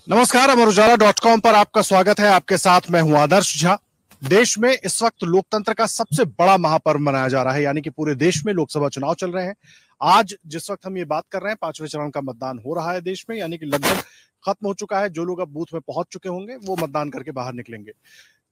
नमस्कार, अमर उजाला.com पर आपका स्वागत है। आपके साथ मैं हूं आदर्श झा। देश में इस वक्त लोकतंत्र का सबसे बड़ा महापर्व मनाया जा रहा है, यानी कि पूरे देश में लोकसभा चुनाव चल रहे हैं। आज जिस वक्त हम ये बात कर रहे हैं, 5वें चरण का मतदान हो रहा है देश में, यानी कि लगभग खत्म हो चुका है। जो लोग अब बूथ में पहुंच चुके होंगे वो मतदान करके बाहर निकलेंगे।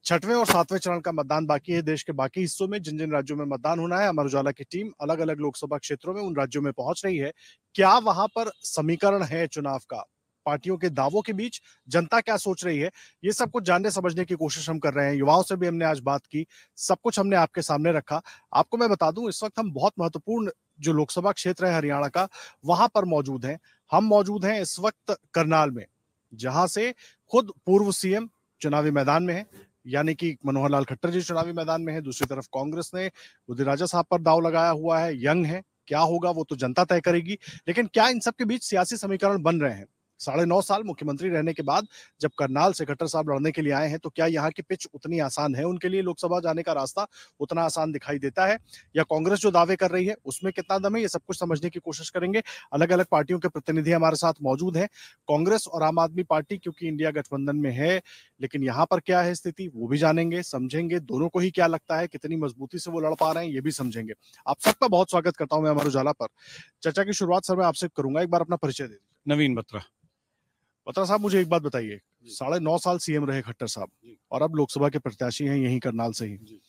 6वें और 7वें चरण का मतदान बाकी है देश के बाकी हिस्सों में। जिन जिन राज्यों में मतदान होना है, अमर उजाला की टीम अलग अलग लोकसभा क्षेत्रों में उन राज्यों में पहुंच रही है। क्या वहां पर समीकरण है चुनाव का, पार्टियों के दावों के बीच जनता क्या सोच रही है, ये सब कुछ जानने समझने की कोशिश हम कर रहे हैं। युवाओं से भी हमने आज बात की, सब कुछ हमने आपके सामने रखा। आपको मैं बता दूं, इस वक्त हम बहुत महत्वपूर्ण जो लोकसभा क्षेत्र है हरियाणा का, वहां पर मौजूद हैं। हम मौजूद हैं इस वक्त करनाल में, जहां से खुद पूर्व सीएम चुनावी मैदान में है, यानी कि मनोहर लाल खट्टर जी चुनावी मैदान में है। दूसरी तरफ कांग्रेस ने बुद्धिराजा साहब पर दाव लगाया हुआ है, यंग है। क्या होगा वो तो जनता तय करेगी, लेकिन क्या इन सब के बीच सियासी समीकरण बन रहे हैं? 9.5 साल मुख्यमंत्री रहने के बाद जब करनाल से खट्टर साहब लड़ने के लिए आए हैं, तो क्या यहाँ की पिच उतनी आसान है उनके लिए? लोकसभा जाने का रास्ता उतना आसान दिखाई देता है, या कांग्रेस जो दावे कर रही है उसमें कितना दम है? ये सब कुछ समझने की कोशिश करेंगे। अलग अलग पार्टियों के प्रतिनिधि हमारे साथ मौजूद हैं। कांग्रेस और आम आदमी पार्टी क्योंकि इंडिया गठबंधन में है, लेकिन यहाँ पर क्या है स्थिति वो भी जानेंगे, समझेंगे। दोनों को ही क्या लगता है, कितनी मजबूती से वो लड़ पा रहे हैं, ये भी समझेंगे। आप सबका बहुत स्वागत करता हूं मैं अमर उजाला पर। चर्चा की शुरुआत सर मैं आपसे करूंगा। एक बार अपना परिचय दे दीजिए। नवीन बत्रा। बत्रा साहब, मुझे एक बात बताइए, 9.5 साल सीएम रहे खट्टर साहब, और अब लोकसभा के प्रत्याशी हैं यहीं करनाल से ही।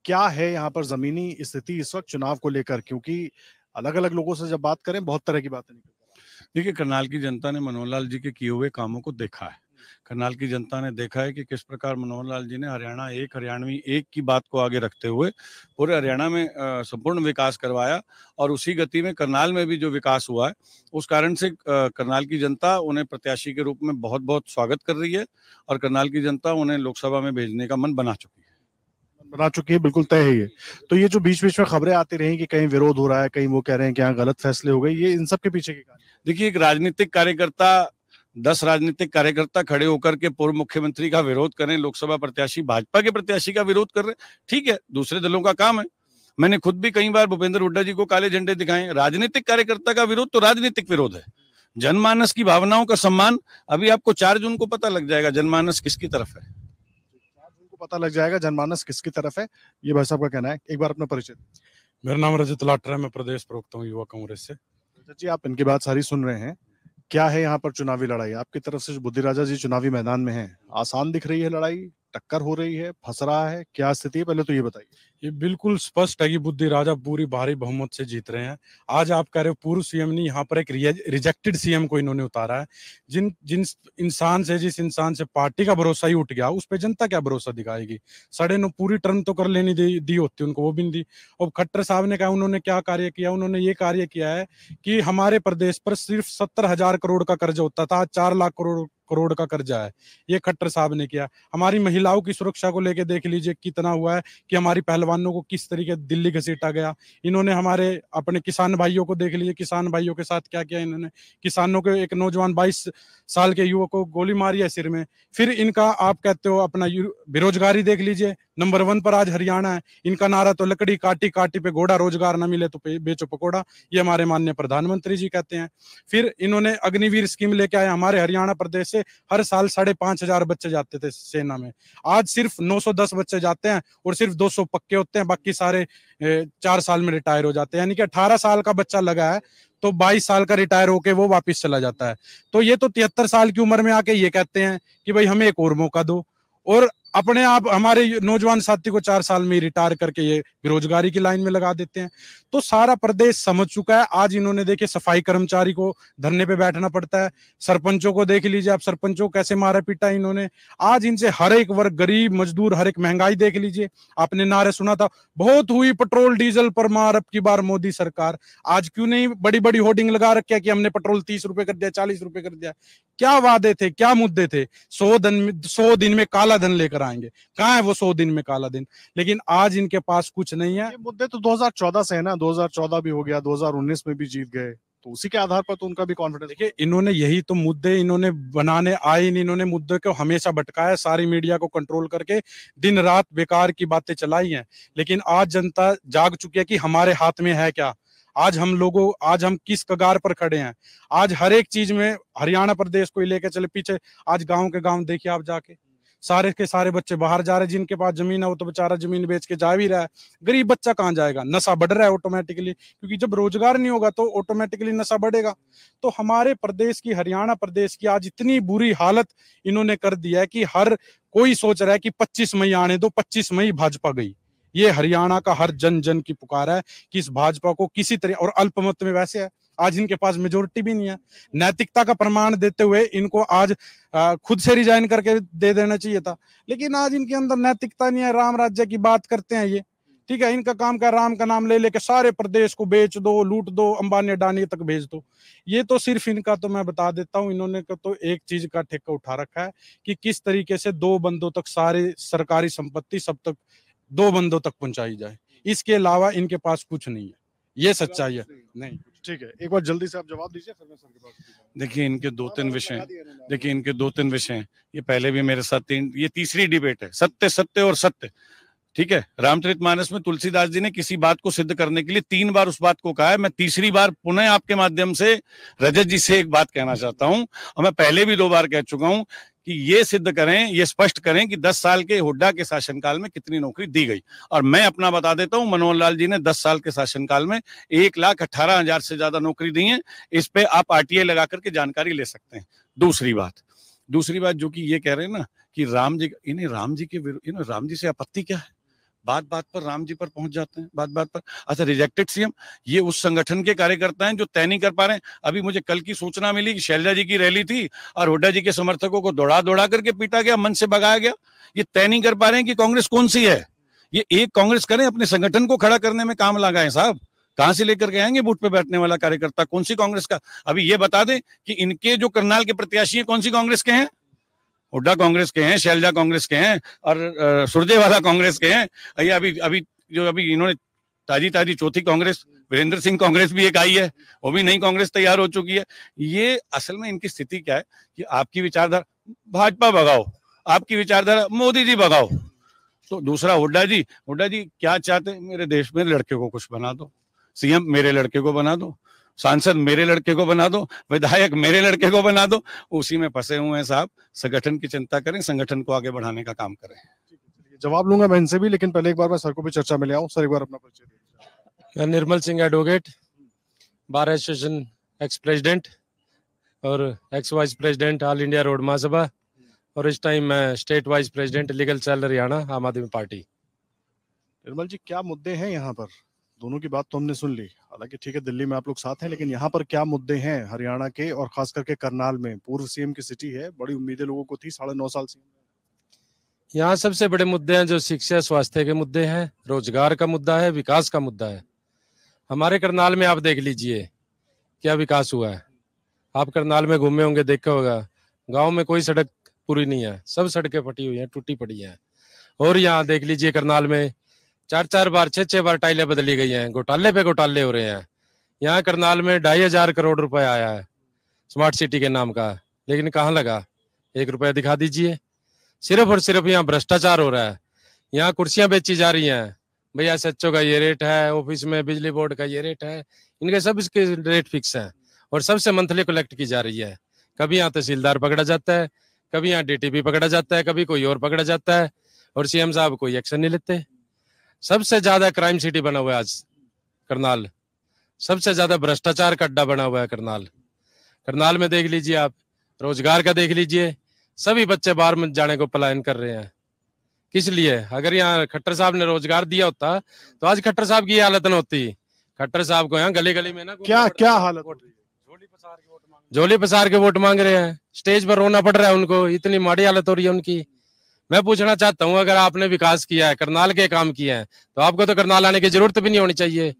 क्या है यहाँ पर जमीनी स्थिति इस वक्त चुनाव को लेकर? क्योंकि अलग अलग लोगों से जब बात करें, बहुत तरह की बातें निकलती हैं। देखिए, करनाल की जनता ने मनोहर लाल जी के किए हुए कामों को देखा है। करनाल की जनता ने देखा है कि किस प्रकार मनोहर लाल जी ने हरियाणा एक, हरियाणवी एक की बात को आगे रखते हुए पूरे हरियाणा में संपूर्ण विकास करवाया, और उसी गति में करनाल में भी जो विकास हुआ है, उस कारण से करनाल की जनता उन्हें प्रत्याशी के रूप में बहुत बहुत स्वागत कर रही है, और करनाल की जनता उन्हें लोकसभा में भेजने का मन बना चुकी है। बिल्कुल तय है ये। तो ये जो बीच बीच में खबरें आती रही कि कहीं विरोध हो रहा है, कहीं वो कह रहे हैं कि यहाँ गलत फैसले हो गए, ये इन सब के पीछे की कहानी? देखिए, एक राजनीतिक कार्यकर्ता, 10 राजनीतिक कार्यकर्ता खड़े होकर के पूर्व मुख्यमंत्री का विरोध करें, लोकसभा प्रत्याशी भाजपा के प्रत्याशी का विरोध कर रहे हैं, ठीक है, दूसरे दलों का काम है। मैंने खुद भी कई बार भूपेंद्र हुड्डा जी को काले झंडे दिखाए। राजनीतिक कार्यकर्ता का विरोध तो राजनीतिक विरोध है। जनमानस की भावनाओं का सम्मान, अभी आपको 4 जून को पता लग जाएगा जनमानस किसकी तरफ है। 4 जून को पता लग जाएगा जनमानस किसकी तरफ है, ये भाई साहब का कहना है। एक बार अपना परिचय। मेरा नाम रजत लाटरा है, मैं प्रदेश प्रवक्ता हूँ युवा कांग्रेस से। रजत जी, आप इनकी बात सारी सुन रहे हैं। क्या है यहाँ पर चुनावी लड़ाई आपकी तरफ से? जो बुद्धिराजा जी चुनावी मैदान में हैं, आसान दिख रही है लड़ाई, टक्कर हो रही है, फंस रहा है, क्या स्थिति है, पहले तो ये बताइए। ये बिल्कुल स्पष्ट है कि बुद्धिराजा पूरी भारी बहुमत से जीत रहे हैं। आज आप कह रहे हो पूर्व सीएम नहीं, यहाँ पर एक रिजेक्टेड सीएम को इन्होंने उतारा है। जिस इंसान से पार्टी का भरोसा ही उठ गया, उस पर जनता क्या भरोसा दिखाएगी? 9.5 पूरी टर्म तो कर लेनी दी होती उनको, वो भी नहीं दी। और खट्टर साहब ने कहा उन्होंने क्या कार्य किया? उन्होंने ये कार्य किया है कि हमारे प्रदेश पर सिर्फ 70,000 करोड़ का कर्ज होता था, 4 लाख करोड़ का कर्जा है, ये खट्टर साहब ने किया। हमारी महिलाओं की सुरक्षा को लेके देख लीजिए कितना हुआ है कि हमारी पहलवानों को किस तरीके दिल्ली घसीटा गया। इन्होंने हमारे अपने किसान भाइयों को देख लीजिए, किसान भाइयों के साथ क्या किया इन्होंने। किसानों के एक नौजवान 22 साल के युवक को गोली मारी है सिर में। फिर इनका आप कहते हो अपना बेरोजगारी देख लीजिए, नंबर 1 पर आज हरियाणा है। इनका नारा तो लकड़ी काटी काटी पे घोड़ा, रोजगार ना मिले तो बेचो पकोड़ा, ये हमारे माननीय प्रधानमंत्री जी कहते हैं। फिर इन्होंने अग्निवीर स्कीम लेके आए। हमारे हरियाणा प्रदेश से हर साल 5,500 बच्चे जाते थे सेना में, आज सिर्फ 910 बच्चे जाते हैं, और सिर्फ 200 पक्के होते हैं, बाकी सारे 4 साल में रिटायर हो जाते हैं। यानी कि 18 साल का बच्चा लगा है तो 22 साल का रिटायर होके वो वापस चला जाता है। तो ये तो 73 साल की उम्र में आके ये कहते हैं कि भाई हमें एक और मौका दो, और अपने आप हमारे नौजवान साथी को 4 साल में रिटायर करके ये बेरोजगारी की लाइन में लगा देते हैं। तो सारा प्रदेश समझ चुका है। आज इन्होंने देखिए सफाई कर्मचारी को धरने पे बैठना पड़ता है, सरपंचों को देख लीजिए आप, सरपंचों को कैसे मारा पीटा इन्होंने। आज इनसे हर एक वर्ग, गरीब मजदूर, हर एक, महंगाई देख लीजिए। आपने नारे सुना था, बहुत हुई पेट्रोल डीजल पर मार अब की बार मोदी सरकार। आज क्यों नहीं बड़ी बड़ी होर्डिंग लगा रखी कि हमने पेट्रोल 30 रुपए कर दिया, 40 रुपए कर दिया? क्या वादे थे, क्या मुद्दे थे? 100 दिन में काला धन लेकर आएंगे, कहाँ है वो 100 दिन में काला दिन? लेकिन आज इनके पास कुछ नहीं है। ये मुद्दे तो 2014 से है ना, 2014 भी हो गया, 2019 में भी जीत गए, तो उसी के आधार पर तो उनका भी कॉन्फिडेंस। देखिए, इन्होंने यही तो मुद्दे इन्होंने बनाने आए, इन्होंने मुद्दे को हमेशा भटकाया, सारी मीडिया को कंट्रोल करके दिन रात बेकार की बातें चलाई हैं। लेकिन आज जनता जाग चुकी है कि हमारे हाथ में है क्या। आज हम किस कगार पर खड़े हैं। आज हर एक चीज में हरियाणा प्रदेश को ही लेके चले पीछे। आज गांव के गांव देखिए आप जाके, सारे के सारे बच्चे बाहर जा रहे हैं। जिनके पास जमीन है वो तो बेचारा जमीन बेच के जा भी रहा है। गरीब बच्चा कहाँ जाएगा? नशा बढ़ रहा है ऑटोमेटिकली, क्योंकि जब रोजगार नहीं होगा तो ऑटोमेटिकली नशा बढ़ेगा। तो हमारे प्रदेश की, हरियाणा प्रदेश की आज इतनी बुरी हालत इन्होंने कर दिया है कि हर कोई सोच रहा है कि 25 मई आने दो, 25 मई भाजपा गई। ये हरियाणा का हर जन जन की पुकार है कि इस भाजपा को किसी तरह, और अल्पमत में वैसे है, आज इनके पास मेजोरिटी भी नहीं है। नैतिकता का प्रमाण देते हुए इनको आज खुद से रिजाइन करके दे देना चाहिए था, लेकिन आज इनके अंदर नैतिकता नहीं है। राम राज्य की बात करते हैं ये, ठीक है, इनका काम का राम का नाम ले लेके सारे प्रदेश को बेच दो, लूट दो, अंबानी अडानी तक भेज दो। ये तो सिर्फ इनका, तो मैं बता देता हूँ, इन्होंने तो एक चीज का ठेका उठा रखा है कि किस तरीके से 2 बंदों तक सारी सरकारी संपत्ति सब तक 2 बंदों तक पहुंचाई जाए। इसके अलावा इनके पास कुछ नहीं है। ये सच्चाई है। नहीं, ठीक है, एक बार जल्दी से आप जवाब दीजिए, फिर मैं सर के पास। देखिए इनके 2-3 विषय हैं। ये पहले भी मेरे साथ ये तीसरी डिबेट है, सत्य सत्य और सत्य। ठीक है, रामचरितमानस में तुलसीदास जी ने किसी बात को सिद्ध करने के लिए 3 बार उस बात को कहा है। मैं तीसरी बार पुनः आपके माध्यम से रजत जी से एक बात कहना चाहता हूं, और मैं पहले भी 2 बार कह चुका हूं कि ये सिद्ध करें, ये स्पष्ट करें कि 10 साल के हुड्डा के शासनकाल में कितनी नौकरी दी गई। और मैं अपना बता देता हूं, मनोहर लाल जी ने 10 साल के शासनकाल में 1,18,000 से ज्यादा नौकरी दी है। इस पे आप आरटीआई लगा करके जानकारी ले सकते हैं। दूसरी बात जो कि ये कह रहे हैं ना कि राम जी से आपत्ति क्या है? बात बात पर राम जी पर पहुंच जाते हैं, बात बात पर। अच्छा, रिजेक्टेड सीएम, ये उस संगठन के कार्यकर्ता हैं जो तय नहीं कर पा रहे हैं। अभी मुझे कल की सूचना मिली कि शैलजा जी की रैली थी और हुड्डा जी के समर्थकों को दौड़ा करके पीटा गया, मंच से भगाया गया। ये तय नहीं कर पा रहे हैं कि कांग्रेस कौन सी है। ये एक कांग्रेस करें, अपने संगठन को खड़ा करने में काम लगाएं साहब। कहां से लेकर के आएंगे बूथ पे बैठने वाला कार्यकर्ता? कौन सी कांग्रेस का? अभी ये बता दें कि इनके जो करनाल के प्रत्याशी हैं कौन सी कांग्रेस के हैं? हुड्डा कांग्रेस के हैं, शैलजा कांग्रेस के हैं और सुरजेवाला कांग्रेस के हैं। अभी इन्होंने ताजी चौथी कांग्रेस, वीरेंद्र सिंह कांग्रेस भी एक आई है, वो भी नई कांग्रेस तैयार हो चुकी है। ये असल में इनकी स्थिति क्या है कि आपकी विचारधारा भाजपा भगाओ, आपकी विचारधारा मोदी जी भगाओ। तो दूसरा हुड्डा जी क्या चाहते हैं? मेरे देश में लड़के को कुछ बना दो, सीएम मेरे लड़के को बना दो, सांसद मेरे लड़के को बना दो, विधायक मेरे लड़के को बना दो। उसी में फंसे हुए हैं साहब। संगठन की चिंता करें, संगठन को आगे बढ़ाने का काम करें। जवाब लूंगा मैं इनसे भी, लेकिन पहले एक बार मैं सर को भी चर्चा में ले आऊं। सर एक बार अपना परिचय दीजिए। मैं Nirmal Singh, advocate, bar association, ex president और ex vice president all India road Mahasabha, और इस टाइम मैं state vice president legal cell Haryana Aam Aadmi party. निर्मल जी, क्या मुद्दे हैं यहाँ पर? दोनों की बात तो हमने सुन ली, हालांकि ठीक है दिल्ली में आप लोग साथ हैं, लेकिन यहाँ पर क्या मुद्दे हैं हरियाणा के, और खास करके करनाल में? पूर्व सीएम की सिटी है, बड़ी उम्मीदें लोगों को थी 9.5 साल से। यहाँ सबसे बड़े मुद्दे हैं जो शिक्षा स्वास्थ्य के मुद्दे हैं, रोजगार का मुद्दा है, विकास का मुद्दा है। हमारे करनाल में आप देख लीजिए क्या विकास हुआ है। आप करनाल में घूमे होंगे, देखा होगा, गाँव में कोई सड़क पूरी नहीं है, सब सड़कें फटी हुई हैं, टूटी पड़ी हैं। और यहाँ देख लीजिए करनाल में 4-4 बार 6-6 बार टाइलें बदली गई हैं, घोटाले पे घोटाले हो रहे हैं। यहाँ करनाल में 2,500 करोड़ रुपए आया है स्मार्ट सिटी के नाम का, लेकिन कहाँ लगा? 1 रुपया दिखा दीजिए। सिर्फ और सिर्फ यहाँ भ्रष्टाचार हो रहा है। यहाँ कुर्सियां बेची जा रही हैं, भैया एसएचओ का ये रेट है, ऑफिस में बिजली बोर्ड का ये रेट है, इनके सब इसके रेट फिक्स हैं और सबसे मंथली कलेक्ट की जा रही है। कभी यहाँ तहसीलदार पकड़ा जाता है, कभी यहाँ डीटीपी पकड़ा जाता है, कभी कोई और पकड़ा जाता है, और सीएम साहब कोई एक्शन नहीं लेते। सबसे ज्यादा क्राइम सिटी बना हुआ है आज करनाल, सबसे ज्यादा भ्रष्टाचार का अड्डा बना हुआ है करनाल। करनाल में देख लीजिए आप, रोजगार का देख लीजिए, सभी बच्चे बाहर में जाने को पलायन कर रहे हैं। किस लिए? अगर यहाँ खट्टर साहब ने रोजगार दिया होता तो आज खट्टर साहब की हालत न होती। खट्टर साहब को यहाँ गली गली में ना क्या हालत हो रही है? झोली पसार के वोट मांग रहे हैं, स्टेज पर रोना पड़ रहा है उनको, इतनी माड़ी हालत हो रही है उनकी। मैं पूछना चाहता हूं, अगर आपने विकास किया है, करनाल के काम किए हैं, तो आपको तो करनाल आने की जरूरत भी नहीं होनी चाहिए।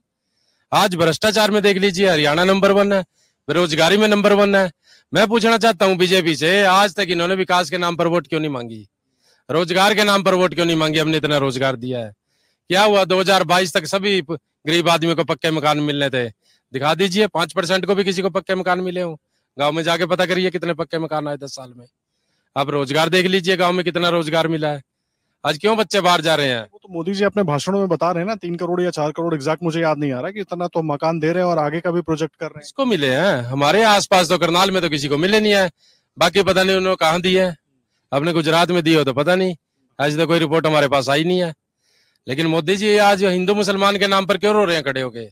आज भ्रष्टाचार में देख लीजिए हरियाणा नंबर 1 है, बेरोजगारी में नंबर 1 है। मैं पूछना चाहता हूं बीजेपी से, आज तक इन्होंने विकास के नाम पर वोट क्यों नहीं मांगी? रोजगार के नाम पर वोट क्यों नहीं मांगी? हमने इतना रोजगार दिया है, क्या हुआ? 2022 तक सभी गरीब आदमियों को पक्के मकान मिलने थे, दिखा दीजिए 5% को भी किसी को पक्के मकान मिले हो। गांव में जाके पता करिए कितने पक्के मकान आए 10 साल में। आप रोजगार देख लीजिए, गांव में कितना रोजगार मिला है। आज क्यों बच्चे बाहर जा रहे हैं? वो तो तो मोदी जी अपने भाषणों में बता रहे हैं ना 3 करोड़ या 4 करोड़, एग्जैक्ट मुझे याद नहीं आ रहा, कि इतना तो मकान दे रहे हैं और आगे का भी प्रोजेक्ट कर रहे हैं। किसको मिले हैं? हमारे आसपास तो करनाल में तो किसी को मिले नहीं है, बाकी पता नहीं उन्होंने कहाँ दिए है। अपने गुजरात में दिए हो तो पता नहीं, आज तक कोई रिपोर्ट हमारे पास आई नहीं है। लेकिन मोदी जी आज हिंदू मुसलमान के नाम पर क्यों रो रहे हैं खड़े होके?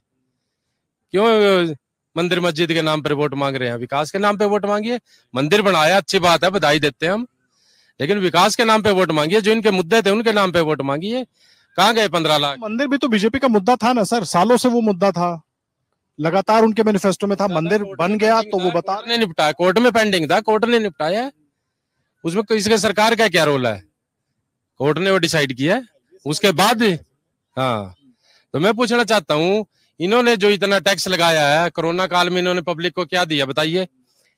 क्यों मंदिर मस्जिद के नाम पर वोट मांग रहे हैं? विकास के नाम पे वोट मांगिए। मंदिर बनाया, अच्छी बात है, बधाई देते हैं हम, लेकिन विकास के नाम पे वोट मांगिए। जो इनके मुद्दे थे उनके नाम पे वोट मांगिए। कहाँ गए 15 लाख? मंदिर भी तो बीजेपी का मुद्दा था ना सर, सालों से वो मुद्दा था, लगातार उनके मैनिफेस्टो में था। मंदिर बन गया तो वो बता कोर्ट ने निपटाया, कोर्ट में पेंडिंग था, कोर्ट ने निपटाया। उसमें किसके सरकार का क्या रोल है? कोर्ट ने वो डिसाइड किया उसके बाद। हाँ, तो मैं पूछना चाहता हूँ, इन्होंने जो इतना टैक्स लगाया है कोरोना काल में, इन्होंने पब्लिक को क्या दिया बताइए?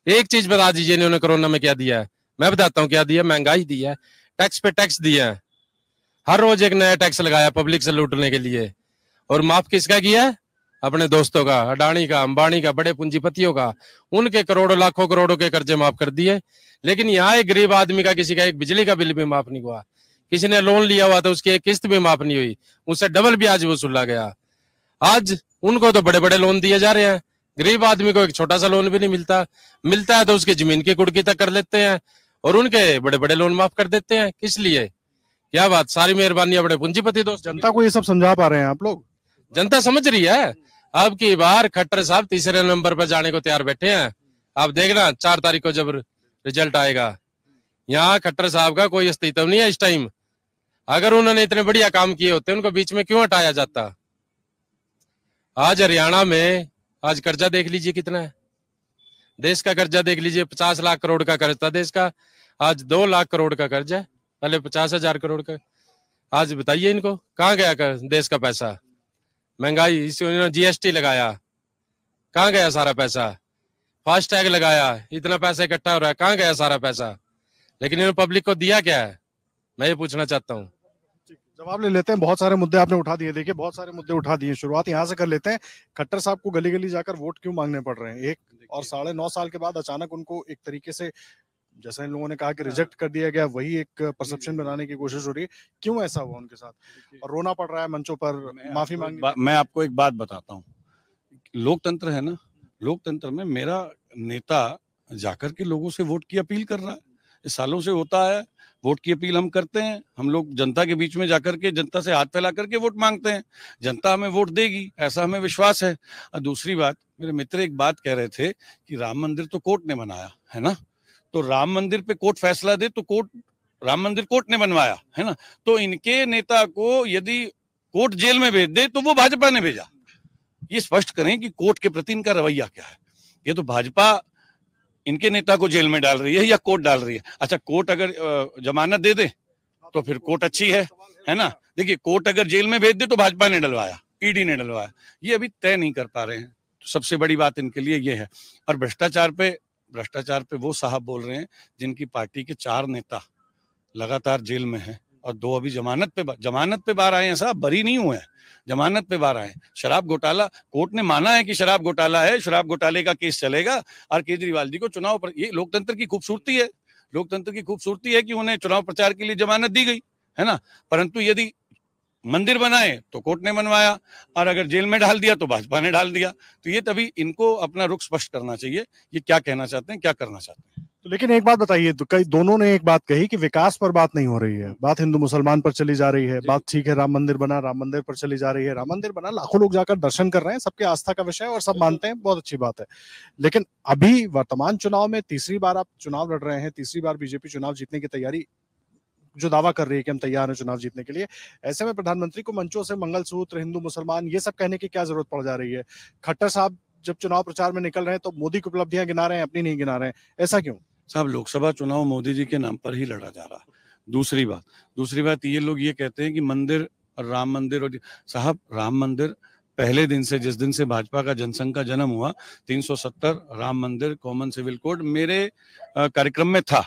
एक चीज बता दीजिए, इन्होंने कोरोना में क्या दिया है? मैं बताता हूँ क्या दिया। महंगाई दी है, टैक्स पे टैक्स दिया है, हर रोज एक नया टैक्स लगाया पब्लिक से लूटने के लिए। और माफ किसका किया है? अपने दोस्तों का, अडानी का, अंबानी का, बड़े पूंजीपतियों का। उनके करोड़ों लाखों करोड़ों के कर्जे माफ कर दिए। लेकिन यहाँ एक गरीब आदमी का, किसी का एक बिजली का बिल भी माफ नहीं हुआ। किसी ने लोन लिया हुआ था, उसकी एक किस्त भी माफ नहीं हुई, उससे डबल ब्याज वसूला गया। आज उनको तो बड़े बड़े लोन दिए जा रहे हैं, गरीब आदमी को एक छोटा सा लोन भी नहीं मिलता। मिलता है तो उसकी जमीन की कुर्की तक कर लेते हैं और उनके बड़े बड़े लोन माफ कर देते हैं। किस लिए? क्या बात? सारी मेहरबानी बड़े पूंजीपति दोस्त। जनता को ये सब समझा पा रहे हैं आप लोग? जनता समझ रही है। अब की बार खट्टर साहब तीसरे नंबर पर जाने को तैयार बैठे हैं। आप देखना 4 तारीख को जब रिजल्ट आएगा, यहाँ खट्टर साहब का कोई अस्तित्व नहीं है इस टाइम। अगर उन्होंने इतने बढ़िया काम किए होते, उनको बीच में क्यों हटाया जाता? आज हरियाणा में आज कर्जा देख लीजिए कितना है। देश का कर्जा देख लीजिए, 50 लाख करोड़ का कर्ज था देश का, आज 2 लाख करोड़ का कर्ज है, पहले 50,000 करोड़ का। आज बताइए इनको कहाँ गया देश का पैसा? महंगाई, इन्होंने जीएसटी लगाया, कहाँ गया सारा पैसा? फास्ट टैग लगाया, इतना पैसा इकट्ठा हो रहा है, कहाँ गया सारा पैसा? लेकिन इन्होंने पब्लिक को दिया क्या है? मैं ये पूछना चाहता हूँ। जवाब ले लेते हैं। बहुत सारे मुद्दे आपने उठा दिए, देखिए बहुत सारे मुद्दे उठा दिए। शुरुआत यहाँ से कर लेते हैं। खट्टर साहब को गली गली जाकर वोट क्यों मांगने पड़ रहे हैं? 1 और 9.5 साल के बाद अचानक उनको एक तरीके से, जैसा इन लोगों ने कहा कि रिजेक्ट कर दिया गया, वही एक परसेप्शन बनाने की कोशिश हो रही है। क्यों ऐसा हुआ उनके साथ? और रोना पड़ रहा है मंचों पर, माफी मांगनी। मैं आपको एक बात बताता हूँ, लोकतंत्र है ना, लोकतंत्र में मेरा नेता जाकर के लोगों से वोट की अपील कर रहा है। इस सालों से होता है, वोट की अपील हम करते हैं। हम लोग जनता के बीच में जाकर के जनता से हाथ फैला करके वोट मांगते हैं। जनता हमें वोट देगी, ऐसा हमें विश्वास है। और दूसरी बात, मेरे मित्र एक बात कह रहे थे कि राम मंदिर तो कोर्ट ने बनाया है ना, तो राम मंदिर पे कोर्ट फैसला दे तो कोर्ट, राम मंदिर कोर्ट ने बनवाया है ना, तो इनके नेता को यदि कोर्ट जेल में भेज दे तो वो भाजपा ने भेजा। ये स्पष्ट करें कि कोर्ट के प्रति इनका रवैया क्या है। ये तो भाजपा इनके नेता को जेल में डाल रही है या कोर्ट डाल रही है? अच्छा, कोर्ट अगर जमानत दे दे तो फिर कोर्ट अच्छी है ना। देखिए, कोर्ट अगर जेल में भेज दे तो भाजपा ने डलवाया, ईडी ने डलवाया, ये अभी तय नहीं कर पा रहे हैं। तो सबसे बड़ी बात इनके लिए ये है। और भ्रष्टाचार पे वो साहब बोल रहे हैं जिनकी पार्टी के 4 नेता लगातार जेल में हैं और 2 अभी जमानत पे बाहर आए हैं। साहब बरी नहीं हुए हैं, जमानत पे बाहर आए। शराब घोटाला, कोर्ट ने माना है कि शराब घोटाला है, शराब घोटाले का केस चलेगा और केजरीवाल जी को चुनाव पर, ये लोकतंत्र की खूबसूरती है। लोकतंत्र की खूबसूरती है कि उन्हें चुनाव प्रचार के लिए जमानत दी गई है ना। परंतु यदि मंदिर बनाए तो कोर्ट ने बनवाया और अगर जेल में डाल दिया तो भाजपा ने डाल दिया। तो ये तभी इनको अपना रुख स्पष्ट करना चाहिए, ये क्या कहना चाहते हैं, क्या करना चाहते हैं। तो लेकिन एक बात बताइए, तो कई दोनों ने एक बात कही कि विकास पर बात नहीं हो रही है, बात हिंदू मुसलमान पर चली जा रही है। बात ठीक है, राम मंदिर बना, राम मंदिर पर चली जा रही है। राम मंदिर बना, लाखों लोग जाकर दर्शन कर रहे हैं, सबके आस्था का विषय है और सब मानते हैं, बहुत अच्छी बात है। लेकिन अभी वर्तमान चुनाव में तीसरी बार आप चुनाव लड़ रहे हैं, तीसरी बार बीजेपी चुनाव जीतने की तैयारी, जो दावा कर रही है कि हम तैयार हैं चुनाव जीतने के लिए, ऐसे में प्रधानमंत्री को मंचों से मंगलसूत्र, हिंदू मुसलमान, ये सब कहने की क्या जरूरत पड़ जा रही है? खट्टर साहब जब चुनाव प्रचार में निकल रहे हैं तो मोदी की उपलब्धियां गिना रहे हैं, अपनी नहीं गिना रहे हैं, ऐसा क्यों? साहब, लोकसभा चुनाव मोदी जी के नाम पर ही लड़ा जा रहा। दूसरी बात ये लोग ये कहते हैं कि मंदिर और राम मंदिर, और साहब राम मंदिर पहले दिन से, जिस दिन से भाजपा का जनसंघ का जन्म हुआ, 370 राम मंदिर कॉमन सिविल कोड मेरे कार्यक्रम में था,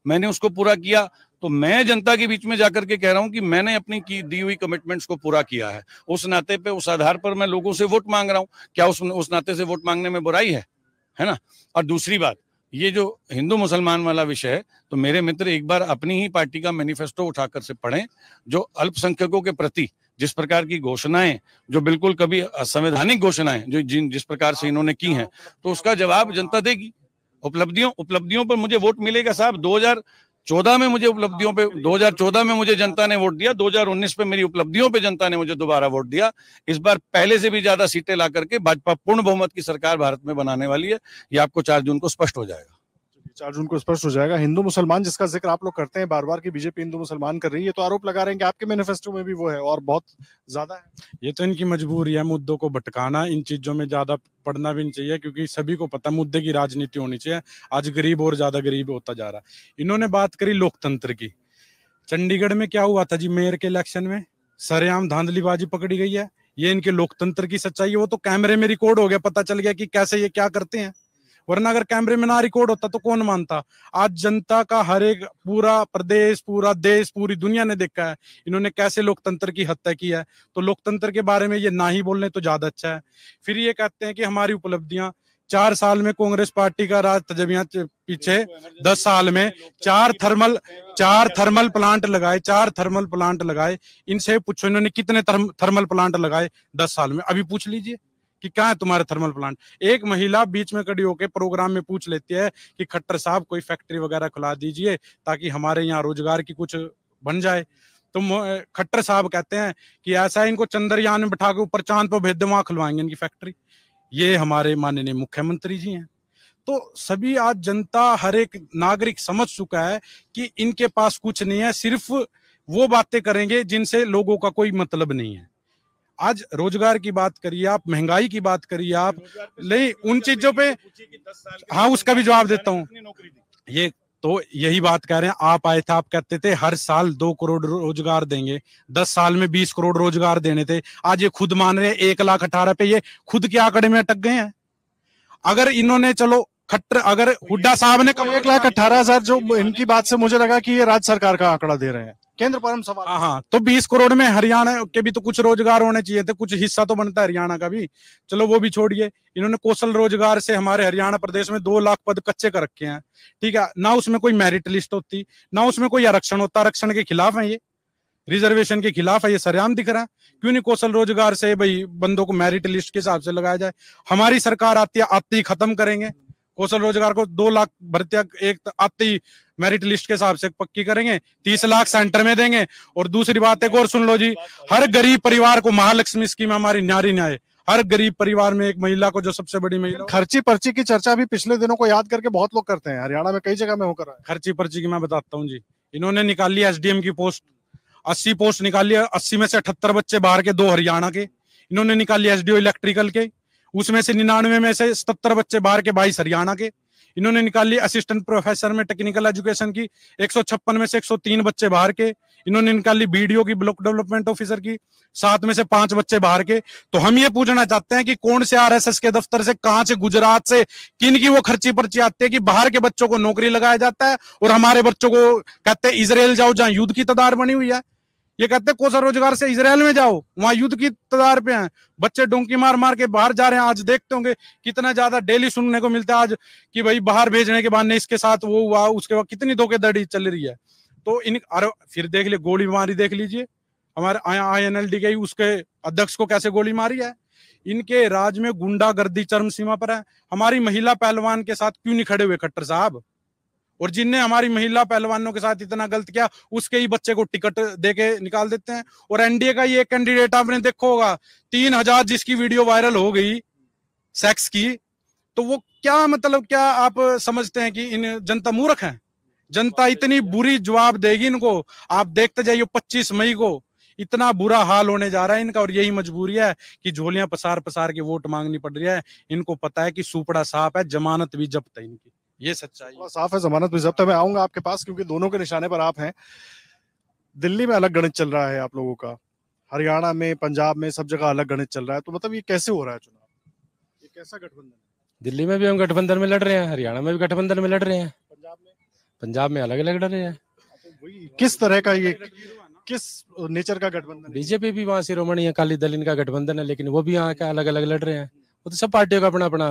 मैंने उसको पूरा किया। तो मैं जनता के बीच में जाकर के कह रहा हूं कि मैंने अपनी दी हुई कमिटमेंट्स को पूरा किया है। उस नाते पे, उस आधार पर मैं लोगों से वोट मांग रहा हूं। क्या उस नाते से वोट मांगने में बुराई है ना? और दूसरी बात, ये जो हिंदू मुसलमान वाला विषय है, तो मेरे मित्र एक बार अपनी ही पार्टी का मैनिफेस्टो उठाकर से पढ़ें, जो अल्पसंख्यकों के प्रति जिस प्रकार की घोषणाएं, जो बिल्कुल कभी असंवैधानिक घोषणाएं जो जिस प्रकार से इन्होंने की हैं, तो उसका जवाब जनता देगी। उपलब्धियों पर मुझे वोट मिलेगा साहब। 2014 में मुझे उपलब्धियों पे 2014 में मुझे जनता ने वोट दिया, 2019 पे मेरी उपलब्धियों पे जनता ने मुझे दोबारा वोट दिया। इस बार पहले से भी ज्यादा सीटें ला करके भाजपा पूर्ण बहुमत की सरकार भारत में बनाने वाली है। ये आपको 4 जून को स्पष्ट हो जाएगा। 4 जून को स्पष्ट हो जाएगा। हिंदू मुसलमान जिसका जिक्र आप लोग करते हैं बार बार की बीजेपी हिंदू मुसलमान कर रही है, तो आरोप लगा रहे हैं कि आपके मैनिफेस्टो में भी वो है और बहुत ज्यादा है। ये तो इनकी मजबूरी है मुद्दों को भटकाना। इन चीजों में ज्यादा पढ़ना भी नहीं चाहिए, क्योंकि सभी को पता मुद्दे की राजनीति होनी चाहिए। आज गरीब और ज्यादा गरीब होता जा रहा है। इन्होंने बात करी लोकतंत्र की। चंडीगढ़ में क्या हुआ था जी, मेयर के इलेक्शन में सरेआम धांधलीबाजी पकड़ी गई है। ये इनके लोकतंत्र की सच्चाई है। वो तो कैमरे में रिकॉर्ड हो गया, पता चल गया कि कैसे ये क्या करते हैं, वरना अगर कैमरे में ना रिकॉर्ड होता तो कौन मानता। आज जनता का हर एक पूरा प्रदेश, पूरा देश, पूरी दुनिया ने देखा है इन्होंने कैसे लोकतंत्र की हत्या की है। तो लोकतंत्र के बारे में ये ना ही बोलने तो ज्यादा अच्छा है। फिर ये कहते हैं कि हमारी उपलब्धियां 4 साल में कांग्रेस पार्टी का राज तजबियां पीछे 10 साल में 4 थर्मल प्लांट लगाए, 4 थर्मल प्लांट लगाए। इनसे पूछो इन्होंने कितने थर्मल प्लांट लगाए 10 साल में। अभी पूछ लीजिए कि क्या है तुम्हारे थर्मल प्लांट। एक महिला बीच में खड़ी होकर प्रोग्राम में पूछ लेती है कि खट्टर साहब कोई फैक्ट्री वगैरह खुला दीजिए ताकि हमारे यहाँ रोजगार की कुछ बन जाए। तो खट्टर साहब कहते हैं कि ऐसा इनको चंद्रयान में बिठा के ऊपर चांद पर भेज दे, वहां खुलवाएंगे इनकी फैक्ट्री। ये हमारे माननीय मुख्यमंत्री जी हैं। तो सभी आज जनता, हर एक नागरिक समझ चुका है कि इनके पास कुछ नहीं है, सिर्फ वो बातें करेंगे जिनसे लोगों का कोई मतलब नहीं है। आज रोजगार की बात करिए आप, महंगाई की बात करिए आप, नहीं उन चीजों पे, हाँ उसका भी जवाब देता हूँ। ये तो यही बात कह रहे हैं। आप आए थे, आप कहते थे हर साल 2 करोड़ रोजगार देंगे, 10 साल में 20 करोड़ रोजगार देने थे। आज ये खुद मान रहे हैं 1,18,000 पे। ये खुद के आंकड़े में अटक गए हैं। अगर इन्होंने, चलो खट्टर, अगर हुड्डा साहब ने 1,18,000 जो इनकी बात से मुझे लगा कि ये राज्य सरकार का आंकड़ा दे रहे हैं, केंद्र पर हम सवाल। हाँ, तो 20 करोड़ में हरियाणा के भी तो कुछ रोजगार होने चाहिए थे, कुछ हिस्सा तो बनता है हरियाणा का भी। चलो वो भी छोड़िए, इन्होंने कौशल रोजगार से हमारे हरियाणा प्रदेश में 2 लाख पद कच्चे कर रखे हैं। ठीक है ना, उसमें कोई मेरिट लिस्ट होती, ना उसमें कोई आरक्षण होता। आरक्षण के खिलाफ है ये, रिजर्वेशन के खिलाफ है ये, सरेआम दिख रहा है। क्यों नहीं कौशल रोजगार से भाई बंदों को मेरिट लिस्ट के हिसाब से लगाया जाए। हमारी सरकार आती ही खत्म करेंगे कौशल रोजगार को। 2 लाख भर्तियां एक आते ही मेरिट लिस्ट के हिसाब से पक्की करेंगे, 30 लाख सेंटर में देंगे। और दूसरी बात एक और सुन लो जी, हर गरीब परिवार को महालक्ष्मी स्कीम हमारी नारी न्याय, हर गरीब परिवार में एक महिला को, जो सबसे बड़ी महिला। खर्ची पर्ची की चर्चा भी पिछले दिनों को याद करके बहुत लोग करते हैं, हरियाणा में कई जगह में होकर है। खर्ची पर्ची की मैं बताता हूँ जी। इन्होंने निकाली एसडीएम की पोस्ट, 80 पोस्ट निकाली है। 80 में से 78 बच्चे बाहर के, 2 हरियाणा के। इन्होंने निकाली एसडीओ इलेक्ट्रिकल के, उसमें से 99 में से 77 बच्चे बाहर के, 22 हरियाणा के। इन्होंने निकाली असिस्टेंट प्रोफेसर में टेक्निकल एजुकेशन की, 156 में से 103 बच्चे बाहर के। इन्होंने निकाली बीडीओ की, ब्लॉक डेवलपमेंट ऑफिसर की, 7 में से 5 बच्चे बाहर के। तो हम ये पूछना चाहते हैं कि कौन से आरएसएस के दफ्तर से, कहां से, गुजरात से, किन की वो खर्ची पर्ची आती है कि बाहर के बच्चों को नौकरी लगाया जाता है और हमारे बच्चों को कहते हैं इजराइल जाओ जहां युद्ध की तदार बनी हुई है। ये कहते हैं कौशल रोजगार से इजराइल में जाओ, वहां युद्ध की तदार पे हैं। बच्चे डोंकी मार मार के बाहर जा रहे हैं। आज देखते होंगे कितना ज्यादा डेली सुनने को मिलता है आज कि भाई बाहर भेजने के बाद ने इसके साथ वो हुआ, उसके बाद कितनी धोखेधड़ी चल रही है। तो इन, अरे फिर देख लीजिए गोली मारी, देख लीजिए हमारे INLD के उसके अध्यक्ष को कैसे गोली मारी है। इनके राज में गुंडागर्दी चरम सीमा पर है। हमारी महिला पहलवान के साथ क्यों नहीं खड़े हुए खट्टर साहब? और जिनने हमारी महिला पहलवानों के साथ इतना गलत किया, उसके ही बच्चे को टिकट देके निकाल देते हैं। और एनडीए का ये कैंडिडेट आपने देखा होगा, 3000 जिसकी वीडियो वायरल हो गई सेक्स की, तो वो क्या मतलब, क्या आप समझते हैं कि इन जनता मूर्ख है? जनता इतनी बुरी जवाब देगी इनको, आप देखते जाइए। 25 मई को इतना बुरा हाल होने जा रहा है इनका। और यही मजबूरी है कि झोलियां पसार पसार के वोट मांगनी पड़ रही है। इनको पता है कि सुपड़ा साफ है, जमानत भी जब्त है इनकी। ये सच्चाई साफ है, जमानत भी जब्त है। मैं आऊंगा आपके पास क्योंकि दोनों के निशाने पर आप हैं। दिल्ली में अलग गणित चल रहा है आप लोगों का, हरियाणा में, पंजाब में, सब जगह अलग गणित चल रहा है। तो मतलब ये कैसे हो रहा है चुनाव? ये कैसा गठबंधन है? दिल्ली में भी हम गठबंधन में लड़ रहे हैं, हरियाणा में भी गठबंधन में लड़ रहे हैं, पंजाब में अलग अलग लड़ रहे हैं। किस तरह का, ये किस नेचर का गठबंधन? बीजेपी भी वहाँ शिरोमणि अकाली दल इनका गठबंधन है, लेकिन वो भी यहाँ का अलग अलग लड़ रहे हैं। वो तो सब पार्टियों का अपना अपना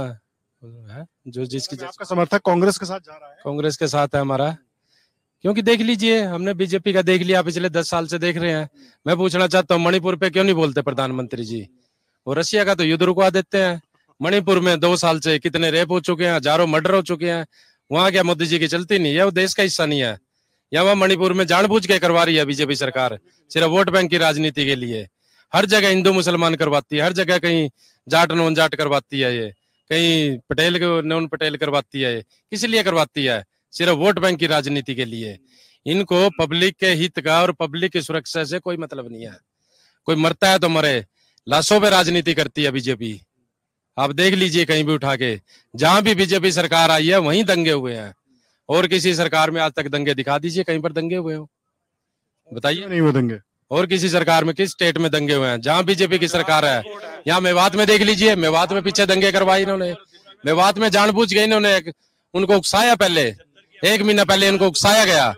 है जो जिसकी आपका समर्थक कांग्रेस के साथ जा रहा है? कांग्रेस के साथ है हमारा, क्योंकि देख लीजिए हमने बीजेपी का देख लिया, पिछले 10 साल से देख रहे हैं। मैं पूछना चाहता हूँ मणिपुर पे क्यों नहीं बोलते प्रधानमंत्री जी? वो रशिया का तो युद्ध रुकवा देते हैं। मणिपुर में 2 साल से कितने रेप हो चुके हैं, हजारों मर्डर हो चुके हैं, वहां क्या मोदी जी की चलती नहीं है? वो देश का हिस्सा नहीं है? या वहां मणिपुर में जानबूझ के करवा रही है बीजेपी सरकार, सिर्फ वोट बैंक की राजनीति के लिए। हर जगह हिंदू मुसलमान करवाती है, हर जगह कहीं जाट नॉन जाट करवाती है, ये कहीं पटेल नॉन पटेल करवाती है। किस लिए करवाती है? सिर्फ वोट बैंक की राजनीति के लिए। इनको पब्लिक के हित का और पब्लिक की सुरक्षा से कोई मतलब नहीं है। कोई मरता है तो मरे, लाशों पे राजनीति करती है बीजेपी। आप देख लीजिए कहीं भी उठा के, जहां भी बीजेपी सरकार आई है वहीं दंगे हुए हैं। और किसी सरकार में आज तक दंगे दिखा दीजिए कहीं पर दंगे हुए हो, बताइए। नहीं हुए दंगे? और किसी सरकार में, किस स्टेट में दंगे हुए हैं? जहां बीजेपी की सरकार है, यहाँ मेवात में देख लीजिए, मेवात में पीछे दंगे करवाए इन्होंने। मेवात में जानबूझ के इन्होंने उनको उकसाया, पहले 1 महीना पहले इनको उकसाया गया।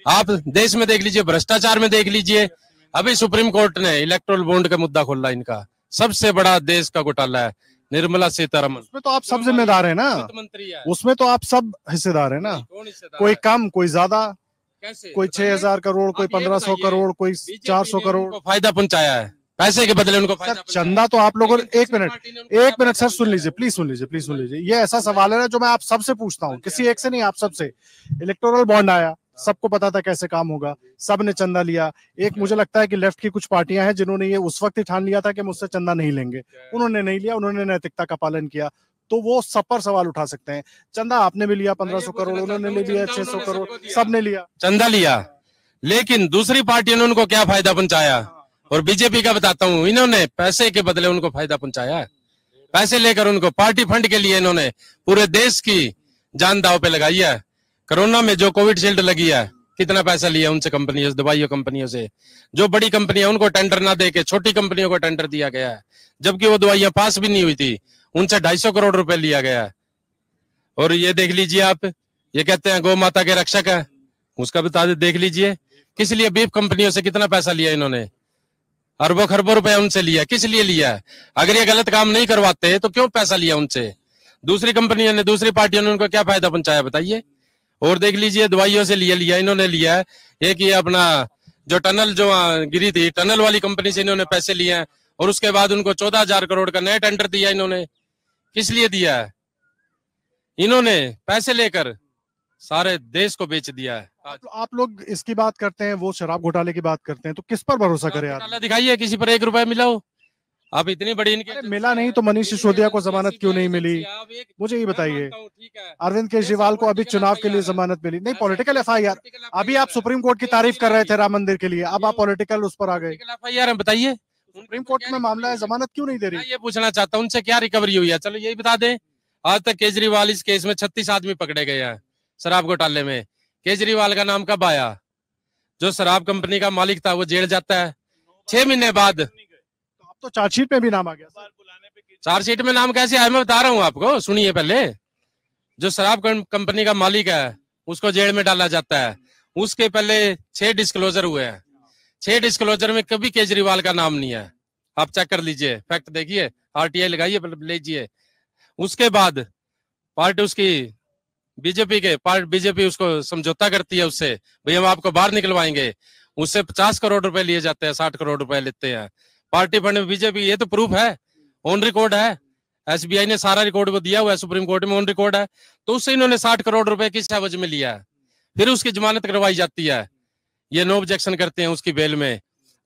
आप देश में देख लीजिए, भ्रष्टाचार में देख लीजिए। अभी सुप्रीम कोर्ट ने इलेक्टोरल बॉन्ड का मुद्दा खोला, इनका सबसे बड़ा देश का घोटाला है, निर्मला सीतारमण। उसमें तो आप सब जिम्मेदार है ना, मंत्री है, उसमें तो आप सब हिस्सेदार है ना। कोई कम कोई ज्यादा, कोई 6,000 करोड़, कोई 1,500 करोड़, कोई 400 करोड़ फायदा पहुंचाया है, पैसे के बदले उनको सर। चंदा तो आप लोगों ने, एक मिनट सर, सुन लीजिए प्लीज, सुन लीजिए। ये ऐसा सवाल है ना जो मैं आप सबसे पूछता हूँ, किसी एक से नहीं, आप सबसे। इलेक्टोरल बॉन्ड आया, सबको पता था कैसे काम होगा, सब ने चंदा लिया। एक मुझे लगता है कि लेफ्ट की कुछ पार्टियां हैं जिन्होंने ये उस वक्त ही ठान लिया था कि मुझसे चंदा नहीं लेंगे, उन्होंने नहीं लिया, उन्होंने नैतिकता का पालन किया, तो वो सब पर सवाल उठा सकते हैं। चंदा आपने भी लिया 1,500 करोड़, उन्होंने ले लिया 600 करोड़, सबने लिया, चंदा लिया, लेकिन दूसरी पार्टियों ने उनको क्या फायदा पहुंचाया? और बीजेपी का बताता हूँ, इन्होंने पैसे के बदले उनको फायदा पहुंचाया। पैसे लेकर उनको पार्टी फंड के लिए इन्होंने पूरे देश की जान दांव पे लगाई है। कोरोना में जो कोविड शील्ड लगी है, कितना पैसा लिया उनसे, कंपनियों से, दवाइयों कंपनियों से। जो बड़ी कंपनियां, उनको टेंडर ना देके छोटी कंपनियों को टेंडर दिया गया है, जबकि वो दवाइयां पास भी नहीं हुई थी, उनसे 250 करोड़ रुपए लिया गया है। और ये देख लीजिए आप, ये कहते हैं गौ माता के रक्षक है, उसका बता देख लीजिए किस लिए बीफ कंपनियों से कितना पैसा लिया इन्होंने, अरबों खरबों रुपए उनसे लिया। किस लिए लिया है? अगर ये गलत काम नहीं करवाते तो क्यों पैसा लिया उनसे? दूसरी कंपनियों ने, दूसरी पार्टियों ने उनको क्या फायदा पहुंचाया, बताइए। और देख लीजिए, दवाइयों से लिया इन्होंने लिया है। एक ये अपना जो टनल जो गिरी थी, टनल वाली कंपनी से इन्होंने पैसे लिए हैं, और उसके बाद उनको 14,000 करोड़ का नया टेंडर दिया इन्होंने। किस लिए दिया है? इन्होंने पैसे लेकर सारे देश को बेच दिया है। आप लोग इसकी बात करते हैं, वो शराब घोटाले की बात करते हैं, तो किस पर भरोसा करें आप? दिखाइए किसी पर 1 रुपया मिला हो। आप इतनी बड़ी इनके मिला नहीं तो मनीष सिसोदिया को जमानत क्यों नहीं मिली, मुझे ये बताइए। अरविंद केजरीवाल को अभी चुनाव के लिए जमानत मिली नहीं, पॉलिटिकल FIR। अभी आप सुप्रीम कोर्ट की तारीफ कर रहे थे राम मंदिर के लिए, अब आप पॉलिटिकल उस पर आ गए। FIR बताइए, सुप्रीम कोर्ट में मामला है, जमानत क्यों नहीं दे रही? ये पूछना चाहता हूँ उनसे क्या रिकवरी हुई है, चलो यही बता दें। आज तक केजरीवाल इस केस में 36 आदमी पकड़े गए हैं शराब घोटाले में। केजरीवाल का नाम कब आया? जो शराब कंपनी का मालिक था वो जेल जाता है 6 महीने बाद। अब तो चार्जशीट में भी नाम आ गया। चार्जशीट में नाम कैसे आया मैं बता रहा हूँ आपको, सुनिए पहले। जो शराब कंपनी का मालिक है उसको जेल में डाला जाता है। उसके पहले 6 डिस्क्लोजर हुए हैं, 6 डिस्क्लोजर में कभी केजरीवाल का नाम नहीं है। आप चेक कर लीजिए, फैक्ट देखिए, RTI लगाइए, लीजिए। उसके बाद पार्टी उसकी बीजेपी उसको समझौता करती है उससे, भाई हम आपको बाहर निकलवाएंगे। उससे 50 करोड़ रुपए लिए जाते हैं, 60 करोड़ रुपए लेते हैं पार्टी फंड में बीजेपी। ये तो प्रूफ है, ऑन रिकॉर्ड है। SBI ने सारा रिकॉर्ड वो दिया हुआ है, सुप्रीम कोर्ट में ऑन रिकॉर्ड है। तो उससे इन्होंने 60 करोड़ रुपए किस एवज में लिया है। फिर उसकी जमानत करवाई जाती है, ये नो ऑब्जेक्शन करते हैं उसकी बेल में।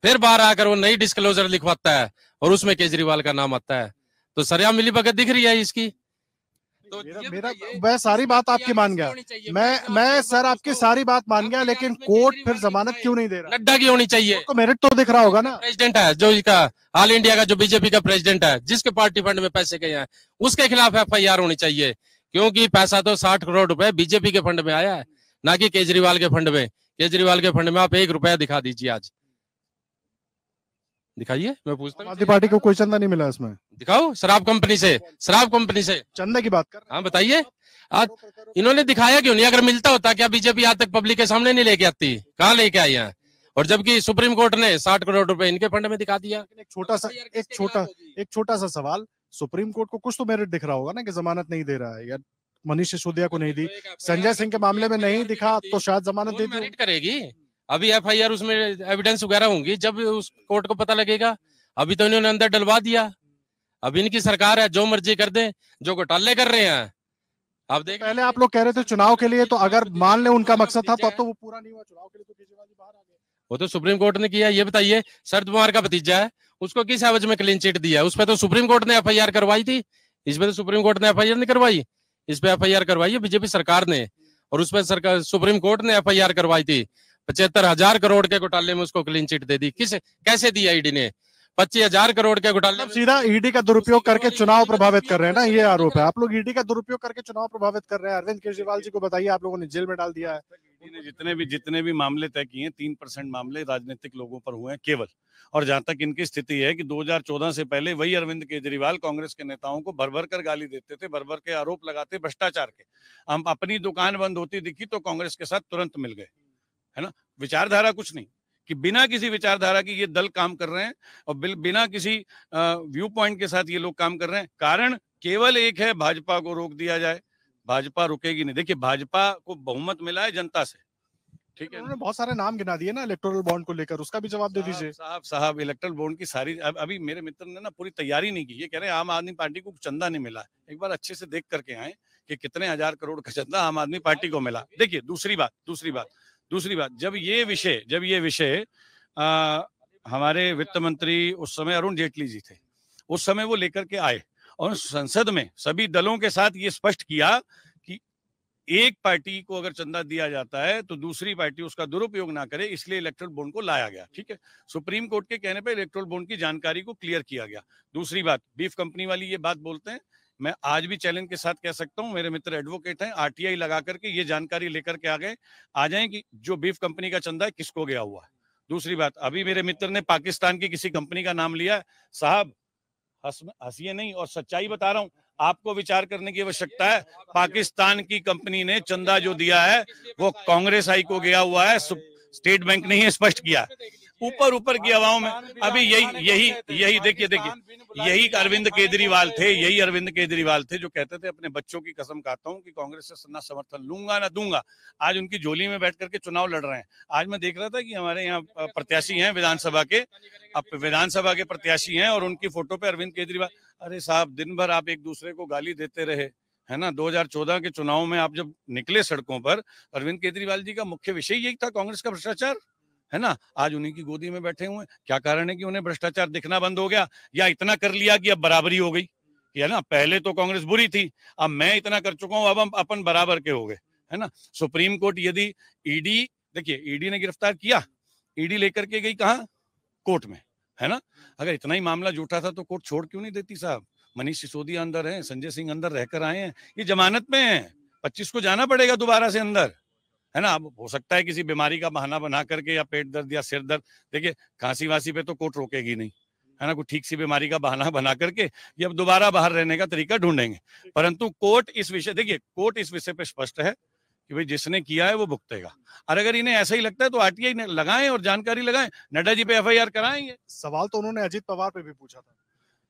फिर बाहर आकर वो नई डिस्क्लोजर लिखवाता है और उसमें केजरीवाल का नाम आता है। तो सरेआम मिली भगत दिख रही है इसकी। तो मैं सारी बात आपकी मान गया, मैं सर आपकी सारी बात मान गया, लेकिन कोर्ट फिर जमानत क्यों नहीं दे रहा? नड्डा की होनी चाहिए। तो मेरिट तो दिख रहा होगा ना। प्रेसिडेंट है जो इसका ऑल इंडिया का, जो बीजेपी का प्रेसिडेंट है, जिसके पार्टी फंड में पैसे गए हैं, उसके खिलाफ FIR होनी चाहिए। क्योंकि पैसा तो 60 करोड़ रुपए बीजेपी के फंड में आया है, ना कि केजरीवाल के फंड में। केजरीवाल के फंड में आप 1 रुपया दिखा दीजिए, आज दिखाइए। मैं पूछता हूँ, पार्टी को कोई चंदा नहीं मिला इसमें? दिखाओ। शराब कंपनी से चंदे की बात कर। हाँ बताइए, आज इन्होंने दिखाया क्यों नहीं? अगर मिलता होता क्या बीजेपी आज तक पब्लिक के सामने नहीं लेके आती? कहाँ लेके आई है? और जबकि सुप्रीम कोर्ट ने 60 करोड़ रुपए इनके फंड में दिखा दिया। एक छोटा सा सवाल, सुप्रीम कोर्ट को कुछ तो मेरिट दिख रहा होगा ना कि जमानत नहीं दे रहा है, या मनीष सिसोदिया को नहीं दी, संजय सिंह के मामले में नहीं दिखा तो शायद जमानत दे दी मेरिट करेगी। अभी एफआईआर उसमें एविडेंस वगैरह होंगी जब उस कोर्ट को पता लगेगा। अभी तो इन्होंने अंदर डलवा दिया। अभी इनकी सरकार है, जो मर्जी कर दे, जो घोटाले कर रहे हैं। अब देख, पहले आप लोग कह रहे थे चुनाव के लिए, तो अगर मान ले उनका मकसद था तो अब तो वो पूरा नहीं हुआ। चुनाव के लिए तो केजरीवाल जी बाहर आ गए। वो तो सुप्रीम कोर्ट ने किया। ये बताइए, शरद पवार का भतीजा है, उसको किस एवज में क्लीन चिट दिया? उस पर तो सुप्रीम कोर्ट ने एफआईआर करवाई थी। इस पे तो सुप्रीम कोर्ट ने एफआईआर नहीं करवाई। इस पे एफआईआर करवाई है बीजेपी सरकार ने, और उस पर सरकार सुप्रीम कोर्ट ने एफआईआर करवाई थी। 75,000 करोड़ के घोटाले में उसको क्लीन चिट दे दी। कैसे दिया ईडी ने? 25,000 करोड़ के घोटाले में सीधा ईडी का दुरुपयोग करके चुनाव प्रभावित कर रहे हैं ना, ये आरोप है। आप लोग ईडी का दुरुपयोग करके चुनाव प्रभावित कर रहे हैं। अरविंद केजरीवाल जी को बताइए, आप लोगों ने जेल में डाल दिया है। ईडी ने जितने भी मामले तय किए हैं, 3% मामले राजनीतिक लोगों पर हुए हैं केवल। और जहां तक इनकी स्थिति है कि 2014 से पहले वही अरविंद केजरीवाल कांग्रेस के नेताओं को भर भर कर गाली देते थे, भर भर के आरोप लगाते भ्रष्टाचार के। हम अपनी दुकान बंद होती दिखी तो कांग्रेस के साथ तुरंत मिल गए, है ना। विचारधारा कुछ नहीं, कि बिना किसी विचारधारा की ये दल काम कर रहे हैं, और बिना किसी व्यू पॉइंट के साथ ये लोग काम कर रहे हैं। कारण केवल एक है, भाजपा को रोक दिया जाए। भाजपा रुकेगी नहीं। देखिए, भाजपा को बहुमत मिला है जनता से, ठीक है। उन्होंने बहुत सारे नाम गिना दिए ना इलेक्टोरल बॉन्ड को लेकर, उसका भी जवाब दे दीजिए। साहब इलेक्टोरल बॉन्ड की सारी अभी मेरे मित्र ने ना पूरी तैयारी नहीं की। ये कह रहे हैं आम आदमी पार्टी को चंदा नहीं मिला। एक बार अच्छे से देख करके आए कि कितने हजार करोड़ का चंदा आम आदमी पार्टी को मिला। देखिए, दूसरी बात, जब ये विषय हमारे वित्त मंत्री उस समय अरुण जेटली जी थे, उस समय वो लेकर के आए और संसद में सभी दलों के साथ ये स्पष्ट किया कि एक पार्टी को अगर चंदा दिया जाता है तो दूसरी पार्टी उसका दुरुपयोग ना करे, इसलिए इलेक्ट्रल बॉन्ड को लाया गया। ठीक है, सुप्रीम कोर्ट के कहने पर इलेक्ट्रल बॉन्ड की जानकारी को क्लियर किया गया। दूसरी बात, बीफ कंपनी वाली ये बात बोलते हैं, मैं आज भी चैलेंज के साथ कह सकता हूं, मेरे मित्र एडवोकेट हैं, आरटीआई लगा करके ये जानकारी लेकर के आ जाएं कि जो बीफ कंपनी का चंदा है किसको गया हुआ है। दूसरी बात, अभी मेरे मित्र ने पाकिस्तान की किसी कंपनी का नाम लिया। साहब, हंसिए नहीं, और सच्चाई बता रहा हूं, आपको विचार करने की आवश्यकता है। पाकिस्तान की कंपनी ने चंदा जो दिया है वो कांग्रेस आई को गया हुआ है, स्टेट बैंक ने ही स्पष्ट किया। ऊपर की हवाओं में अभी यही देखिए यही अरविंद केजरीवाल थे जो कहते थे अपने बच्चों की कसम खाता हूं कि कांग्रेस से ना समर्थन लूंगा ना दूंगा। आज उनकी झोली में बैठ करके चुनाव लड़ रहे हैं। आज मैं देख रहा था कि हमारे यहाँ प्रत्याशी हैं विधानसभा के प्रत्याशी हैं, और उनकी फोटो पे अरविंद केजरीवाल। अरे साहब, दिन भर आप एक दूसरे को गाली देते रहे, है ना। 2014 के चुनाव में आप जब निकले सड़कों पर, अरविंद केजरीवाल जी का मुख्य विषय यही था, कांग्रेस का भ्रष्टाचार, है ना। आज उन्हीं की गोदी में बैठे हुए हैं। क्या कारण है कि उन्हें भ्रष्टाचार दिखना बंद हो गया, या इतना कर लिया कि अब बराबरी हो गई, है ना। पहले तो कांग्रेस बुरी थी, अब मैं इतना कर चुका हूं, अब हम अपन बराबर के हो गए, है ना। सुप्रीम कोर्ट यदि ईडी ने गिरफ्तार किया, ईडी लेकर के गई कहां? कोर्ट में, है ना। अगर इतना ही मामला झूठा था तो कोर्ट छोड़ क्यों नहीं देती साहब? मनीष सिसोदिया अंदर है, संजय सिंह अंदर रहकर आए हैं, ये जमानत में है। 25 को जाना पड़ेगा दोबारा से अंदर, है ना। अब हो सकता है किसी बीमारी का बहाना बना करके, या पेट दर्द या सिर दर्द, देखिए खांसी वासी पे तो कोर्ट रोकेगी नहीं, है ना। कोई ठीक सी बीमारी का बहाना बना करके ये अब दोबारा बाहर रहने का तरीका ढूंढेंगे। परंतु कोर्ट इस विषय पे स्पष्ट है कि भाई जिसने किया है वो भुगतेगा। और अगर इन्हें ऐसा ही लगता है तो आरटीआई लगाएं और जानकारी लगाएं, नड्डा जी पे एफआईआर कराएंगे। सवाल तो उन्होंने अजीत पवार पे भी पूछा था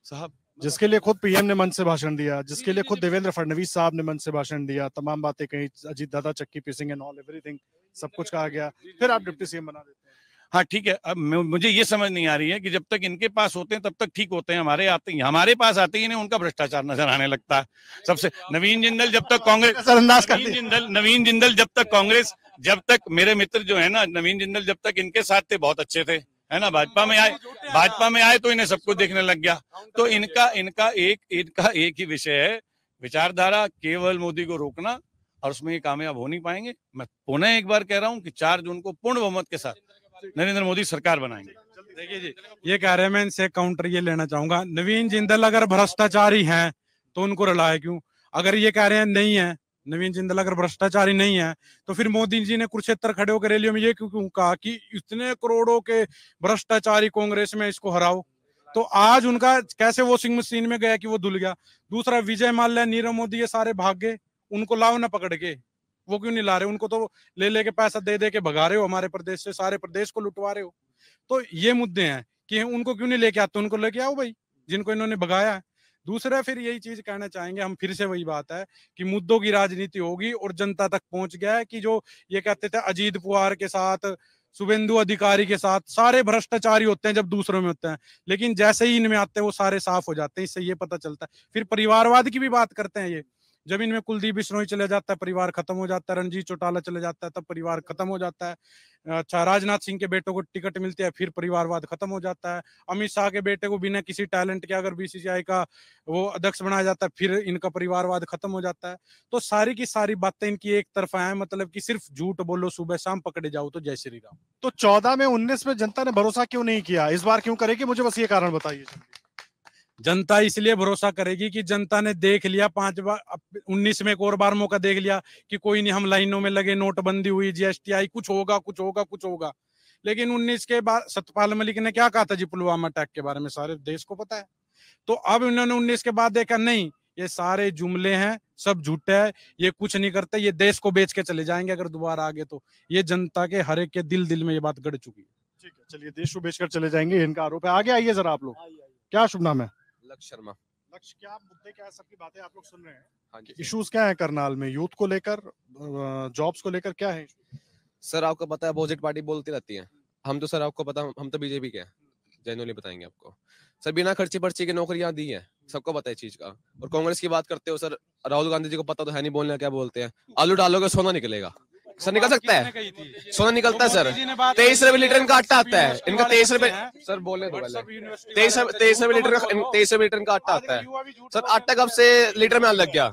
साहब, जिसके लिए खुद पीएम ने मंच से भाषण दिया, जिसके लिए खुद देवेंद्र फडणवीस साहब ने मंच से भाषण दिया, तमाम बातें कही, अजीत दादा चक्की पीसिंग एंड ऑल एवरीथिंग, सब कुछ कहा गया, फिर आप डिप्टी सीएम बना देते हैं। हाँ ठीक है, अब मुझे ये समझ नहीं आ रही है कि जब तक इनके पास होते हैं तब तक ठीक होते हैं, हमारे पास आते ही इन्हें उनका भ्रष्टाचार नजर आने लगता है। सबसे नवीन जिंदल जब तक कांग्रेस जब तक मेरे मित्र जो है ना, नवीन जिंदल जब तक इनके साथ थे बहुत अच्छे थे, है ना। भाजपा में आए तो इन्हें सब कुछ देखने लग गया। तो इनका एक ही विषय है, विचारधारा, केवल मोदी को रोकना, और उसमें ये कामयाब हो नहीं पाएंगे। मैं पुनः एक बार कह रहा हूं कि 4 जून को पूर्ण बहुमत के साथ नरेंद्र मोदी सरकार बनाएंगे। देखिए जी, ये कह रहे हैं, मैं इनसे काउंटर ये लेना चाहूंगा, नवीन जिंदल अगर भ्रष्टाचारी हैं तो उनको रलाए क्यों? अगर ये कह रहे हैं नहीं है, नवीन जिंदल अगर भ्रष्टाचारी नहीं है, तो फिर मोदी जी ने कुरुक्षेत्र खड़े होकर रैलियों में ये क्यों कहा कि इतने करोड़ों के भ्रष्टाचारी कांग्रेस में, इसको हराओ? तो आज उनका कैसे वॉशिंग मशीन में गया कि वो धुल गया। दूसरा, विजय माल्या, नीरव मोदी, ये सारे भाग गए, उनको लाओ ना पकड़ के, वो क्यों नहीं ला रहे? उनको तो ले लेके पैसा दे दे के भगा रहे हो हमारे प्रदेश से, सारे प्रदेश को लुटवा रहे हो। तो ये मुद्दे हैं कि उनको क्यों नहीं लेके आते? उनको लेके आओ भाई, जिनको इन्होंने भगाया है। दूसरा फिर यही चीज कहना चाहेंगे हम, फिर से वही बात है कि मुद्दों की राजनीति होगी और जनता तक पहुंच गया है कि जो ये कहते थे अजीत पवार के साथ, शुभेंदु अधिकारी के साथ सारे भ्रष्टाचारी होते हैं जब दूसरों में होते हैं, लेकिन जैसे ही इनमें आते हैं वो सारे साफ हो जाते हैं। इससे ये पता चलता है। फिर परिवारवाद की भी बात करते हैं ये, जब इनमें कुलदीप बिश्नोई चले जाता है परिवार खत्म हो जाता है, रणजीत चौटाला चले जाता है तब परिवार खत्म हो जाता है। अच्छा, राजनाथ सिंह के बेटों को टिकट मिलती है फिर परिवारवाद खत्म हो जाता है। अमित शाह के बेटे को बिना किसी टैलेंट के अगर बीसीसीआई का वो अध्यक्ष बनाया जाता है फिर इनका परिवारवाद खत्म हो जाता है। तो सारी की सारी बातें इनकी एक तरफा है, मतलब कि सिर्फ झूठ बोलो सुबह शाम पकड़े जाओ तो जय श्री राम। तो 14 में 19 में जनता ने भरोसा क्यों नहीं किया, इस बार क्यों करेगी, मुझे बस ये कारण बताइए। जनता इसलिए भरोसा करेगी कि जनता ने देख लिया 5 बार, 19 में एक और बार मौका देख लिया कि कोई नहीं, हम लाइनों में लगे, नोटबंदी हुई, जीएसटी आई, कुछ होगा कुछ होगा कुछ होगा। लेकिन 19 के बाद सतपाल मलिक ने क्या कहा था जी पुलवामा अटैक के बारे में, सारे देश को पता है। तो अब इन्होंने 19 के बाद देखा नहीं, ये सारे जुमले हैं, सब झूठे है, ये कुछ नहीं करते, ये देश को बेच के चले जाएंगे अगर दोबारा आगे। तो ये जनता के हर एक के दिल में ये बात गड़ चुकी है। ठीक है, चलिए, देश को बेचकर चले जाएंगे, इनका आरोप है। आगे आइए जरा आप लोग। क्या शुभ नाम है? लक्ष्य शर्मा। लक्ष्य, क्या मुद्दे, क्या सबकी बातें आप लोग सुन रहे हैं? हाँ जी इश्यूज क्या है करनाल में, यूथ को लेकर, जॉब्स को लेकर, क्या है? सर, आपको पता है अपोजिट पार्टी बोलती रहती है, हम तो सर आपको पता, हम तो बीजेपी के हैं, जेन्युइनली बताएंगे आपको सर। बिना खर्ची पर्ची की नौकरियां दी हैं, सबको पता है चीज का। और कांग्रेस की बात करते हो सर, राहुल गांधी जी को पता तो है नहीं, बोलने क्या बोलते हैं, आलू डालोगे सोना निकलेगा। सर निकल सकता है, सोना निकलता है सर। 23 रुपए लीटर इनका आटा आता है, इनका 23 रुपए, सर बोलने दो पहले। 23 रुपए लीटर का आटा आता है सर। आटा कब से लीटर में आने लग गया?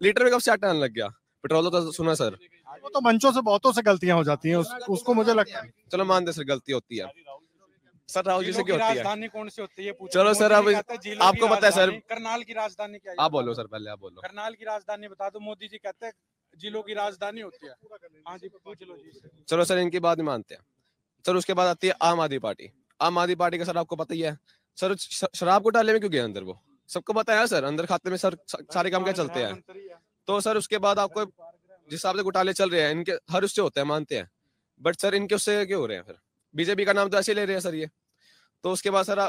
लीटर में कब से आटा आने लग गया? पेट्रोल तो सुना सर। वो तो मंचों से बहुतों से गलतियां हो जाती हैं, उसको मुझे लगता है। चलो मानते सर, गलती होती है सर। राहुल जी से क्यों होती है? राजधानी कौन सी होती है? चलो सर, अब आपको पता है सर, करनाल की राजधानी क्या है? आप बोलो सर, पहले आप बोलो। करनाल की राजधानी बता दो। मोदी जी कहते हैं जिलों की राजधानी होती है। हाँ जी, पूछ लो जी। चलो सर, इनकी बात नहीं मानते हैं सर। उसके बाद आती है आम आदमी पार्टी। आम आदमी पार्टी का सर आपको पता ही है सर, शराब घोटाले में क्यों गया अंदर, वो सबको पता है सर। अंदर खाते में सर सारे काम क्या चलते हैं। तो सर उसके बाद आपको जिस हिसाब से घोटाले चल रहे हैं इनके, हर उससे होते हैं, मानते हैं, बट सर इनके उससे क्यों हो रहे हैं? फिर बीजेपी का नाम तो ऐसे ले रहे हैं सर ये। तो उसके बाद सर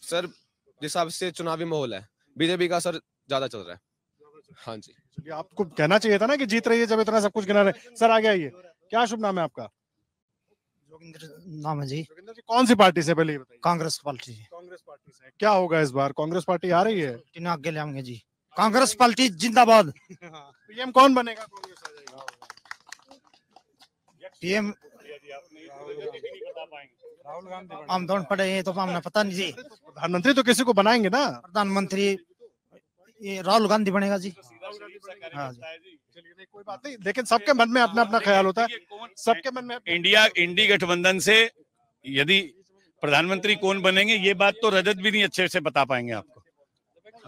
सर जिस हिसाब से चुनावी माहौल है, बीजेपी का सर ज्यादा चल रहा है। हाँ जी, चलिए, आपको कहना चाहिए था ना कि जीत रही है जब इतना सब कुछ गिना रहे। सर आगे आइए। क्या शुभ नाम है आपका? जोगिंदर नाम है जी। जोगिंदर जी, कौन सी पार्टी से, पहले ये बताइए। कांग्रेस पार्टी। कांग्रेस पार्टी से। क्या होगा इस बार, कांग्रेस पार्टी आ रही है? आगे ले आएंगे जी, कांग्रेस पार्टी जिंदाबाद। पीएम कौन बनेगा? कांग्रेस आ जाएगी। पीएम राहुल गांधी हम दोनों पड़े हैं तो हमने पता नहीं जी। प्रधानमंत्री तो किसी को बनाएंगे ना। प्रधानमंत्री ये राहुल गांधी बनेगा जी। हाँ जी। चलिए, नहीं, कोई बात नहीं, लेकिन सबके मन में अपना अपना ख्याल होता है। सबके मन में इंडी गठबंधन से यदि प्रधानमंत्री कौन बनेंगे ये बात तो रजत भी नहीं अच्छे से बता पाएंगे आपको।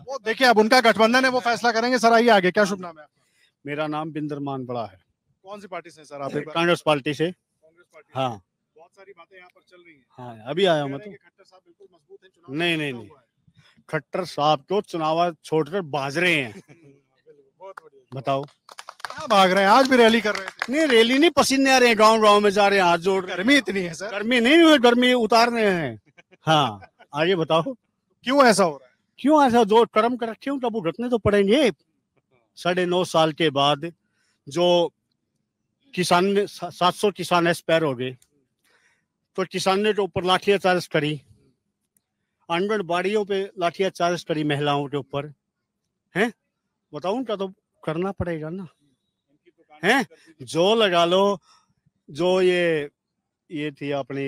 वो देखिए, अब उनका गठबंधन है, वो फैसला करेंगे। सर आइए आगे। क्या शुभ नाम है आपका? मेरा नाम बिंदरमान बड़ा है। कौन सी पार्टी से सर आप? कांग्रेस पार्टी से। कांग्रेस पार्टी। हाँ बहुत सारी बातें यहाँ पर चल रही हैं। हाँ, अभी आया मैं तो। खट्टर साहब बिल्कुल मजबूत हैं, चुनाव नहीं नहीं नहीं, खट्टर साहब तो चुनाव छोड़कर भाज रहे हैं। बताओ कहाँ भाग रहे हैं? आज भी रैली कर रहे थे। नहीं, रैली नहीं, पसीने आ रहे हैं, गांव गांव में जा रहे हैं, हाथ जोड़ रहे हैं। गर्मी इतनी है सर। गर्मी नहीं, गर्मी उतारने हैं। हाँ, आगे बताओ क्यों ऐसा हो रहा है? क्यों ऐसा? जो कर्म कर रखे हो तब भुगतने तो पड़ेंगे। 9.5 साल के बाद जो किसान ने 700 किसान एक्सपायर हो गए, तो किसान ने तो ऊपर लाठीचार्ज करी, आंगनबाड़ियों पे लाठीचार्ज करी, महिलाओं के ऊपर हैं। बताओ, उनका तो करना पड़ेगा ना, हैं? जो लगा लो, जो ये थी अपनी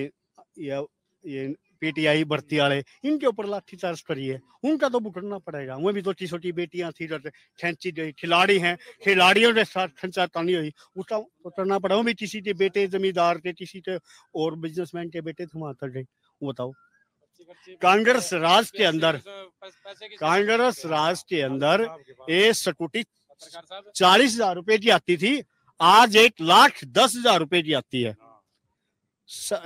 ये पीटीआई भर्ती वाले, इनके ऊपर लाठीचार्ज करी है, उनका तो भुगतना पड़ेगा। वो भी तो छोटी बेटियां थी, खेची गई, खिलाड़ी हैं, खिलाड़ियों के साथ खंचातानी हुई, उसका तो करना पड़ा। वो भी किसी के बेटे जमींदार के, किसी के और बिजनेसमैन के बेटे थे, वहां तक गए। बताओ, कांग्रेस राज के अंदर एक स्कूटी 40,000 रुपए की आती थी, आज 1,10,000 रुपए की आती है।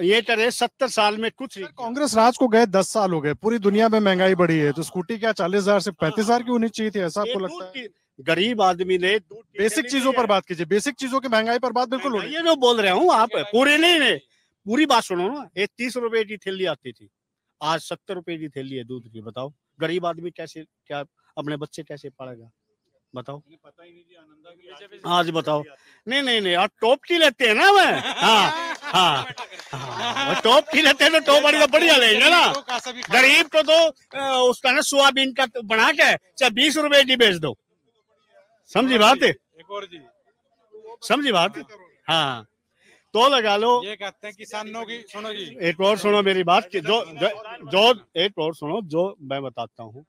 ये करे 70 साल में कुछ। कांग्रेस राज को गए 10 साल हो गए, पूरी दुनिया में महंगाई बढ़ी है, तो स्कूटी क्या 40,000 से 35,000 की होनी चाहिए थी? ऐसा आपको लगता है? गरीब आदमी ने बेसिक चीजों पर बात कीजिए, बेसिक चीजों की महंगाई पर बात बिल्कुल हो रही है। ये जो बोल रहे हूँ आप पूरे नहीं, पूरी बात सुनो ना। 30 रुपए की थैली आती थी, आज 70 रुपए की थैली है दूध की। बताओ, गरीब आदमी कैसे क्या अपने बच्चे कैसे पालेगा बताओ? पता ही नहीं जी, आनंदा आज बताओ। नहीं नहीं नहीं, आप टॉप की लेते हैं ना मैं। हाँ, वो टॉप की लेते हैं तो टॉप वाली तो बढ़िया लेंगे ना। गरीब को तो उसका ना सोयाबीन का बना के चाहे 20 रुपए की बेच दो। समझी बात है? समझी बात? हाँ, तो लगा लो। ये कहते हैं किसानों की, सुनो जी, एक और सुनो मेरी बात कि जो एक और सुनो, जो मैं बताता हूँ,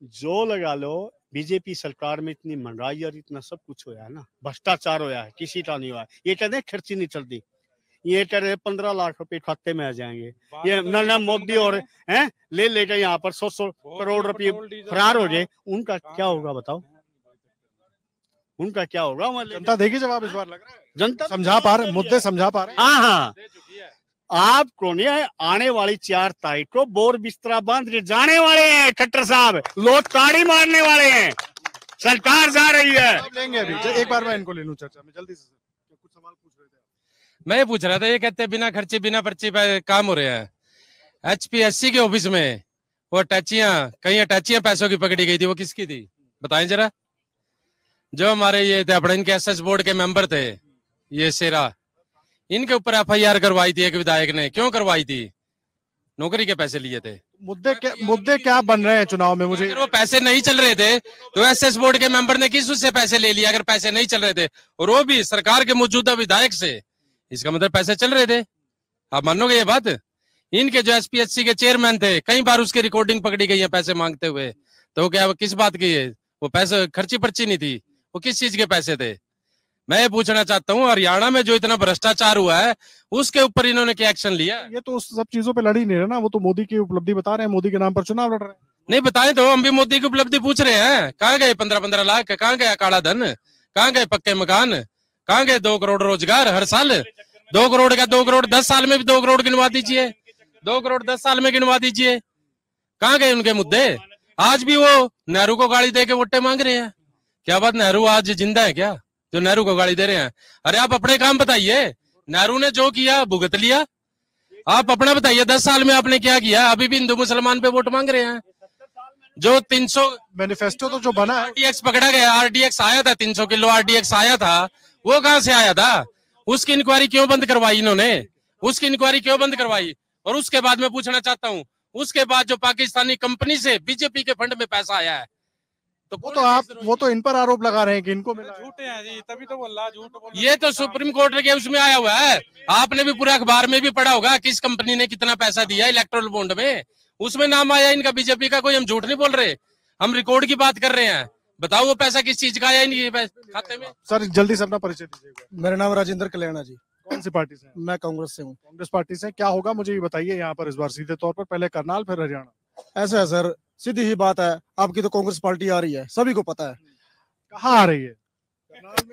जो लगा लो बीजेपी सरकार में इतनी महंगाई और इतना सब कुछ होया है ना, भ्रष्टाचार होया है, किसी का नहीं हुआ। ये कहते हैं खर्ची नहीं चलती, ये कह रहे 15 लाख रुपए खाते में आ जाएंगे। ये नरेंद्र मोदी और हैं ले लेकर यहाँ पर 100 करोड़ रुपए फरार हो गए। उनका क्या होगा बताओ? उनका क्या होगा? जनता देगी जवाब इस बार, लग रहा है जनता समझा पा रहे, मुद्दे समझा पा रहे। हाँ हाँ, आपको नहीं, आने वाली 4 तारीख को बोर बिस्तरा बांध के जाने वाले हैं खट्टर साहब, लोग ताड़ी मारने वाले हैं, सरकार जा रही है। लेंगे अभी, एक बार मैं इनको ले लूं चर्चा में जल्दी से। कुछ सवाल पूछ रहे थे? मैं ये पूछ रहा था, ये कहते हैं बिना खर्चे बिना पर्ची पे काम हो रहे हैं। HPSC के ऑफिस में वो अटैचियां, कई अटैचियां पैसों की पकड़ी गई थी, वो किसकी थी बताएं जरा? जो हमारे ये थे अपने इनके SS बोर्ड के मेंबर थे, ये सेरा, इनके ऊपर FIR करवाई थी एक विधायक ने। क्यों करवाई थी? नौकरी के पैसे लिए थे। मुद्दे क्या बन रहे हैं चुनाव में? मुझे अगर वो पैसे नहीं चल रहे थे तो SS बोर्ड के मेंबर ने किस उससे पैसे ले लिया? अगर पैसे नहीं चल रहे थे, और वो भी सरकार के मौजूदा विधायक से, इसका मतलब पैसे चल रहे थे। आप मानोगे ये बात? इनके जो SPSC के चेयरमैन थे, कई बार उसकी रिकॉर्डिंग पकड़ी गई है पैसे मांगते हुए। तो क्या किस बात की है? वो पैसे खर्ची पर्ची नहीं थी, वो किस चीज के पैसे थे? मैं ये पूछना चाहता हूँ, हरियाणा में जो इतना भ्रष्टाचार हुआ है उसके ऊपर इन्होंने क्या एक्शन लिया? ये तो उस सब चीजों पे लड़ ही नहीं रहे ना, वो तो मोदी की उपलब्धि बता रहे हैं, मोदी के नाम पर चुनाव लड़ रहे हैं। नहीं बताएं तो हम भी मोदी की उपलब्धि पूछ रहे हैं। कहाँ गए 15-15 लाख? कहाँ गया काला धन? कहाँ गए पक्के मकान? कहाँ गए 2 करोड़ रोजगार हर साल? 2 करोड़ का 2 करोड़ 10 साल में भी 2 करोड़ गिनवा दीजिए, 2 करोड़ 10 साल में गिनवा दीजिए। कहाँ गए उनके मुद्दे? आज भी वो नेहरू को गाड़ी दे के वोटे मांग रहे हैं। क्या बात, नेहरू आज जिंदा है क्या जो नेहरू को गाड़ी दे रहे हैं? अरे आप अपने काम बताइए, नेहरू ने जो किया भुगत लिया, आप अपना बताइए 10 साल में आपने क्या किया? अभी भी हिंदू मुसलमान पे वोट मांग रहे हैं। जो 300 मैनिफेस्टो तो जो बना है, RDX पकड़ा गया, RDX आया था, 300 किलो RDX आया था, वो कहां से आया था? उसकी इंक्वायरी क्यों बंद करवाई इन्होंने? उसकी इंक्वायरी क्यों बंद करवाई? और उसके बाद मैं पूछना चाहता हूं, उसके बाद जो पाकिस्तानी कंपनी से बीजेपी के फंड में पैसा आया है, तो वो तो इन पर आरोप लगा रहे हैं कि इनको मिला है। झूठे हैं जी, तभी तो बोल रहा झूठ बोल। ये तो सुप्रीम कोर्ट के उसमें आया हुआ है, आपने भी पूरा अखबार में भी पढ़ा होगा किस कंपनी ने कितना पैसा दिया इलेक्ट्रोल बॉन्ड में, उसमें नाम आया इनका बीजेपी का। कोई हम झूठ नहीं बोल रहे, हम रिकॉर्ड की बात कर रहे हैं। बताओ वो पैसा किस चीज का आया इनके खाते में? सर जल्दी से अपना परिचय दीजिएगा। मेरा नाम राजेंद्र कल्याणा जी। कौन सी पार्टी से? मैं कांग्रेस से हूँ। कांग्रेस पार्टी से। क्या होगा मुझे ये बताइए यहाँ पर इस बार सीधे तौर पर, पहले करनाल फिर हरियाणा। ऐसा है सर, सीधी ही बात है, आपकी तो कांग्रेस पार्टी आ रही है, सभी को पता है। कहाँ आ रही है?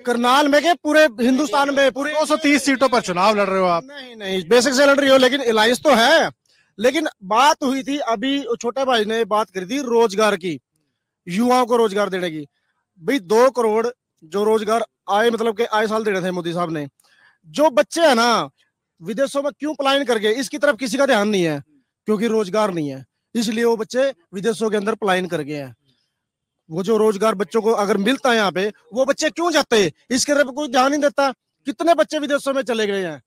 करनाल में के पूरे हिंदुस्तान में पूरे 230 सीटों पर चुनाव लड़ रहे हो आप। नहीं नहीं, बेसिक से लड़ रही हो, लेकिन अलायंस तो है। लेकिन बात हुई थी अभी, छोटे भाई ने बात करी थी रोजगार की, युवाओं को रोजगार देने की। भाई 2 करोड़ जो रोजगार आए, मतलब के आए साल दे रहे थे मोदी साहब ने। जो बच्चे है ना विदेशों में क्यों पलायन कर गए, इसकी तरफ किसी का ध्यान नहीं है, क्योंकि रोजगार नहीं है, इसलिए वो बच्चे विदेशों के अंदर पलायन कर गए हैं। वो जो रोजगार बच्चों को अगर मिलता है यहाँ पे, वो बच्चे क्यों जाते हैं, इसके तरफ कोई ध्यान नहीं देता। कितने बच्चे विदेशों में चले गए हैं,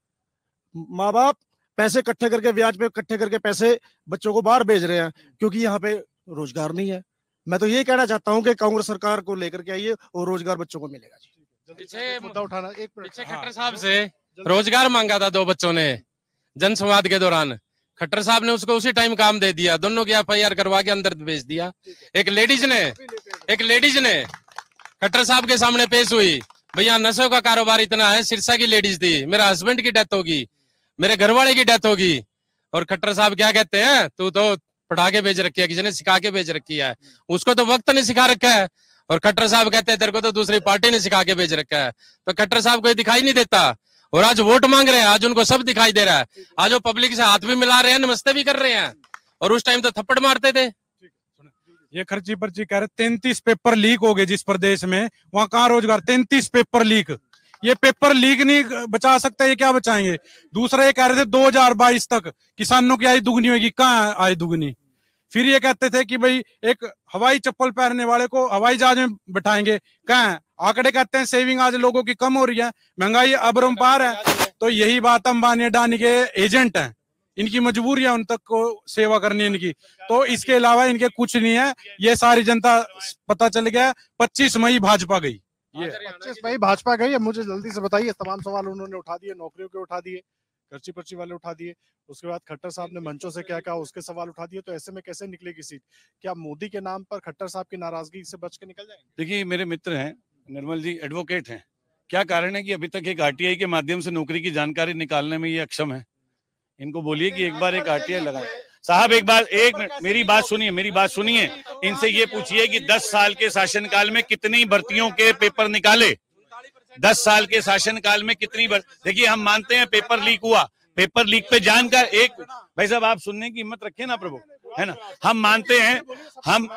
माँ बाप पैसे इकट्ठे करके, ब्याज पे इकट्ठे करके पैसे बच्चों को बाहर भेज रहे हैं, क्योंकि यहाँ पे रोजगार नहीं है। मैं तो ये कहना चाहता हूँ कि कांग्रेस सरकार को लेकर के आइए और रोजगार बच्चों को मिलेगा। पीछे मुद्दा उठाना, एक मिनट। पीछे खट्टर साहब से रोजगार मांगा था 2 बच्चों ने जन संवाद के दौरान, खट्टर साहब ने उसको उसी टाइम काम दे दिया, दोनों की FIR करवा के अंदर भेज दिया। एक लेडीज ने खट्टर साहब के सामने पेश हुई, भैया नशों का कारोबार इतना है, सिरसा की लेडीज थी, मेरा हस्बैंड की डेथ होगी, मेरे घरवाले की डेथ होगी, और खट्टर साहब क्या कहते हैं, तू तो पढ़ा के भेज रखी है, किसी ने सिखा के भेज रखी है, उसको तो वक्त ने सिखा रखा है। और खट्टर साहब कहते हैं तेरे को तो दूसरी पार्टी ने सिखा के भेज रखा है। तो खट्टर साहब को दिखाई नहीं देता, और आज वोट मांग रहे हैं, आज उनको सब दिखाई दे रहा है। आज वो पब्लिक से हाथ भी मिला रहे हैं, नमस्ते भी कर रहे हैं, और उस टाइम तो थप्पड़ मारते थे। ये खर्ची पर्ची कह रहे 33 पेपर लीक हो गए जिस प्रदेश में, वहां कहाँ रोजगार? 33 पेपर लीक, ये पेपर लीक नहीं बचा सकता, ये क्या बचाएंगे? दूसरा ये कह रहे थे 2022 तक किसानों की आय दुगनी होगी, कहाँ आय दुगनी? फिर ये कहते थे कि भाई एक हवाई चप्पल पहनने वाले को हवाई जहाज में बिठाएंगे। कहाँ आंकड़े कहते हैं सेविंग आज लोगों की कम हो रही है, महंगाई अबरंपार है। तो यही बात अंबानी अडानी के एजेंट हैं, इनकी मजबूरी है उन तक को सेवा करनी इनकी। तो इसके अलावा इनके कुछ नहीं है। ये सारी जनता पता चल गया। 25 मई भाजपा गई। ये 25 मई भाजपा गई। अब मुझे जल्दी से बताइए, तमाम सवाल उन्होंने उठा दिए, नौकरियों के उठा दिए, पर्ची पर्ची वाले उठा दिए, उसके बाद खट्टर साहब ने मंचों से क्या कहा उसके सवाल उठा दिए। तो ऐसे में कैसे निकलेगी सीट? क्या मोदी के नाम पर खट्टर साहब की नाराजगी से बच के निकल जाएंगे? देखिए, मेरे मित्र हैं, निर्मल जी एडवोकेट हैं। क्या कारण है कि अभी तक एक आरटीआई के माध्यम से नौकरी की जानकारी निकालने में ये अक्षम है? इनको बोलिए कि एक बार एक आरटीआई लगाए। साहब एक मिनट मेरी बात सुनिए। इनसे ये पूछिए कि 10 साल के शासनकाल में कितनी भर्तियों के पेपर निकाले। 10 साल के शासनकाल में कितनी देखिए, हम मानते हैं पेपर लीक हुआ, पेपर लीक पे जानकर एक भाई साहब आप सुनने की हिम्मत रखें ना प्रभु, है ना। हम मानते हैं,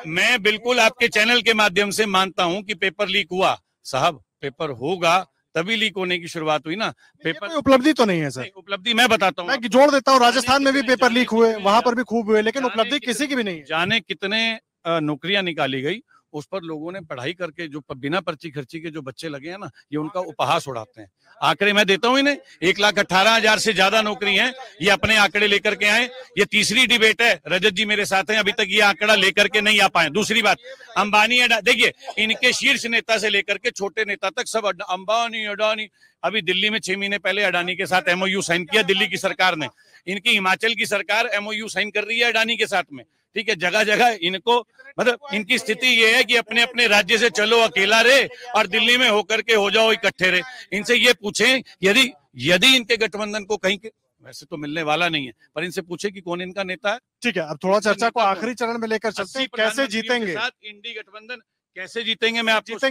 मैं बिल्कुल आपके चैनल के माध्यम से मानता हूं कि पेपर लीक हुआ। साहब पेपर होगा तभी लीक होने की शुरुआत हुई ना। पेपर उपलब्धि तो नहीं है सर। उपलब्धि मैं बताता हूँ, मैं जोड़ देता हूँ, राजस्थान में भी पेपर लीक हुए, वहां पर भी खूब हुए, लेकिन उपलब्धि किसी की भी नहीं है। जाने कितने नौकरियां निकाली गई, उस पर लोगों ने पढ़ाई करके जो बिना पर्ची खर्ची के जो बच्चे लगे हैं ना, ये उनका उपहास उड़ाते हैं। आंकड़े मैं देता हूं इन्हें, 1,18,000 से ज्यादा नौकरी हैं। ये अपने आंकड़े लेकर के आए। ये तीसरी डिबेट है, रजत जी मेरे साथ हैं, अभी तक ये आंकड़ा लेकर के नहीं आ पाए। दूसरी बात, अंबानी देखिए, इनके शीर्ष नेता से लेकर के छोटे नेता तक सब अंबानी अडानी। अभी दिल्ली में 6 महीने पहले अडानी के साथ एमओयू साइन किया दिल्ली की सरकार ने। इनकी हिमाचल की सरकार एमओयू साइन कर रही है अडानी के साथ में, ठीक है। जगह जगह इनको मतलब इनकी स्थिति ये है कि अपने अपने राज्य से चलो अकेला रे और दिल्ली में होकर के हो जाओ इकट्ठे रे। इनसे ये पूछें, यदि इनके गठबंधन को कहीं के वैसे तो मिलने वाला नहीं है, पर इनसे पूछे कि कौन इनका नेता है। ठीक है, अब थोड़ा चर्चा को आखिरी चरण में लेकर चलते हैं। कैसे जीतेंगे इंडी गठबंधन, कैसे जीतेंगे?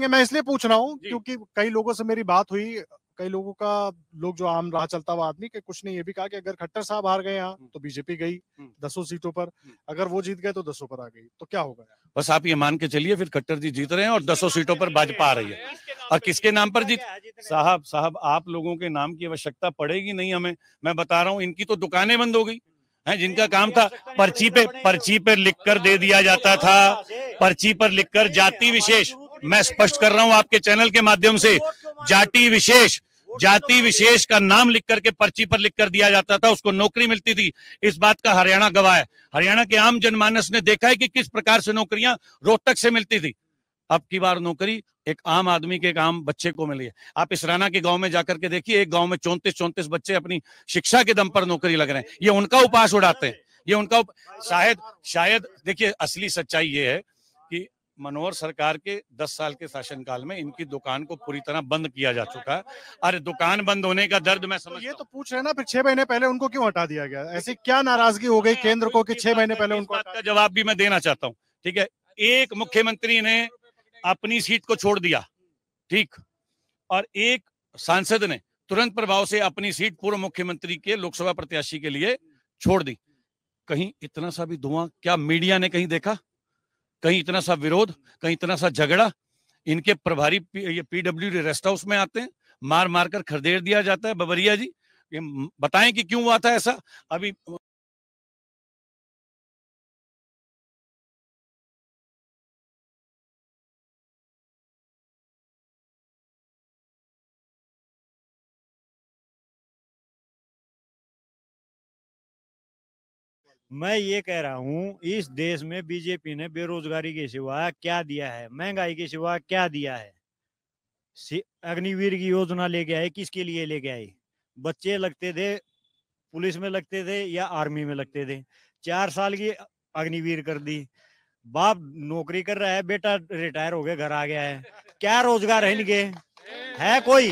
मैं इसलिए पूछ रहा हूँ क्योंकि कई लोगों से मेरी बात हुई, कई लोग जो आम राह चलता हुआ आदमी के कुछ ने ये भी कहा कि अगर खट्टर साहब हार गए यहाँ तो बीजेपी गई 10 सीटों पर, अगर वो जीत गए तो 10 पर आ गई। तो क्या होगा? बस आप ये मान के चलिए फिर खट्टर जी जीत रहे हैं और 10 सीटों पर भाजपा आ रही है। और किसके नाम पर जीत? साहब आप लोगों के नाम की आवश्यकता पड़ेगी नहीं हमें। मैं बता रहा हूँ, इनकी तो दुकानें बंद हो गई हैं। जिनका काम था पर्ची पे लिख कर दे दिया जाता था, पर्ची पर लिखकर जाति विशेष, मैं स्पष्ट कर रहा हूं आपके चैनल के माध्यम से, जाति विशेष का नाम लिख करके पर्ची पर लिख कर दिया जाता था, उसको नौकरी मिलती थी। इस बात का हरियाणा गवाह है। हरियाणा के आम जनमानस ने देखा है कि किस प्रकार से नौकरियां रोहतक से मिलती थी। अब की बार नौकरी एक आम आदमी के, एक आम बच्चे को मिली है। आप इसराना के गांव में जाकर के देखिए, एक गांव में 34 बच्चे अपनी शिक्षा के दम पर नौकरी लग रहे हैं। ये उनका उपहास उड़ाते हैं, ये उनका शायद देखिए, असली सच्चाई ये है कि मनोहर सरकार के 10 साल के शासनकाल में इनकी दुकान को पूरी तरह बंद किया जा चुका है। अरे दुकान बंद होने का दर्द मैं समझ, ये तो पूछ रहे हैं ना, फिर 6 महीने पहले उनको क्यों हटा दिया गया? ऐसी क्या नाराजगी हो गई केंद्र को कि 6 महीने पहले उनको? बात का जवाब भी मैं देना चाहता हूँ, ठीक है। एक मुख्यमंत्री ने अपनी सीट को छोड़ दिया, ठीक, और एक सांसद ने तुरंत प्रभाव से अपनी सीट पूर्व मुख्यमंत्री के लोकसभा प्रत्याशी के लिए छोड़ दी। कहीं इतना सा भी धुआं क्या मीडिया ने कहीं देखा? कहीं इतना सा विरोध, कहीं इतना सा झगड़ा? इनके प्रभारी ये पीडब्ल्यू रेस्ट हाउस में आते हैं, मार मार कर खदेड़ दिया जाता है। बबरिया जी ये बताएं कि क्यों हुआ था ऐसा? अभी मैं ये कह रहा हूँ, इस देश में बीजेपी ने बेरोजगारी के सिवा क्या दिया है, महंगाई के सिवा क्या दिया है? अग्निवीर की योजना लेके आए, किसके लिए लेके आए? बच्चे लगते थे पुलिस में लगते थे या आर्मी में लगते थे, 4 साल की अग्निवीर कर दी। बाप नौकरी कर रहा है, बेटा रिटायर हो गया घर आ गया है, क्या रोजगार है इनके? है कोई?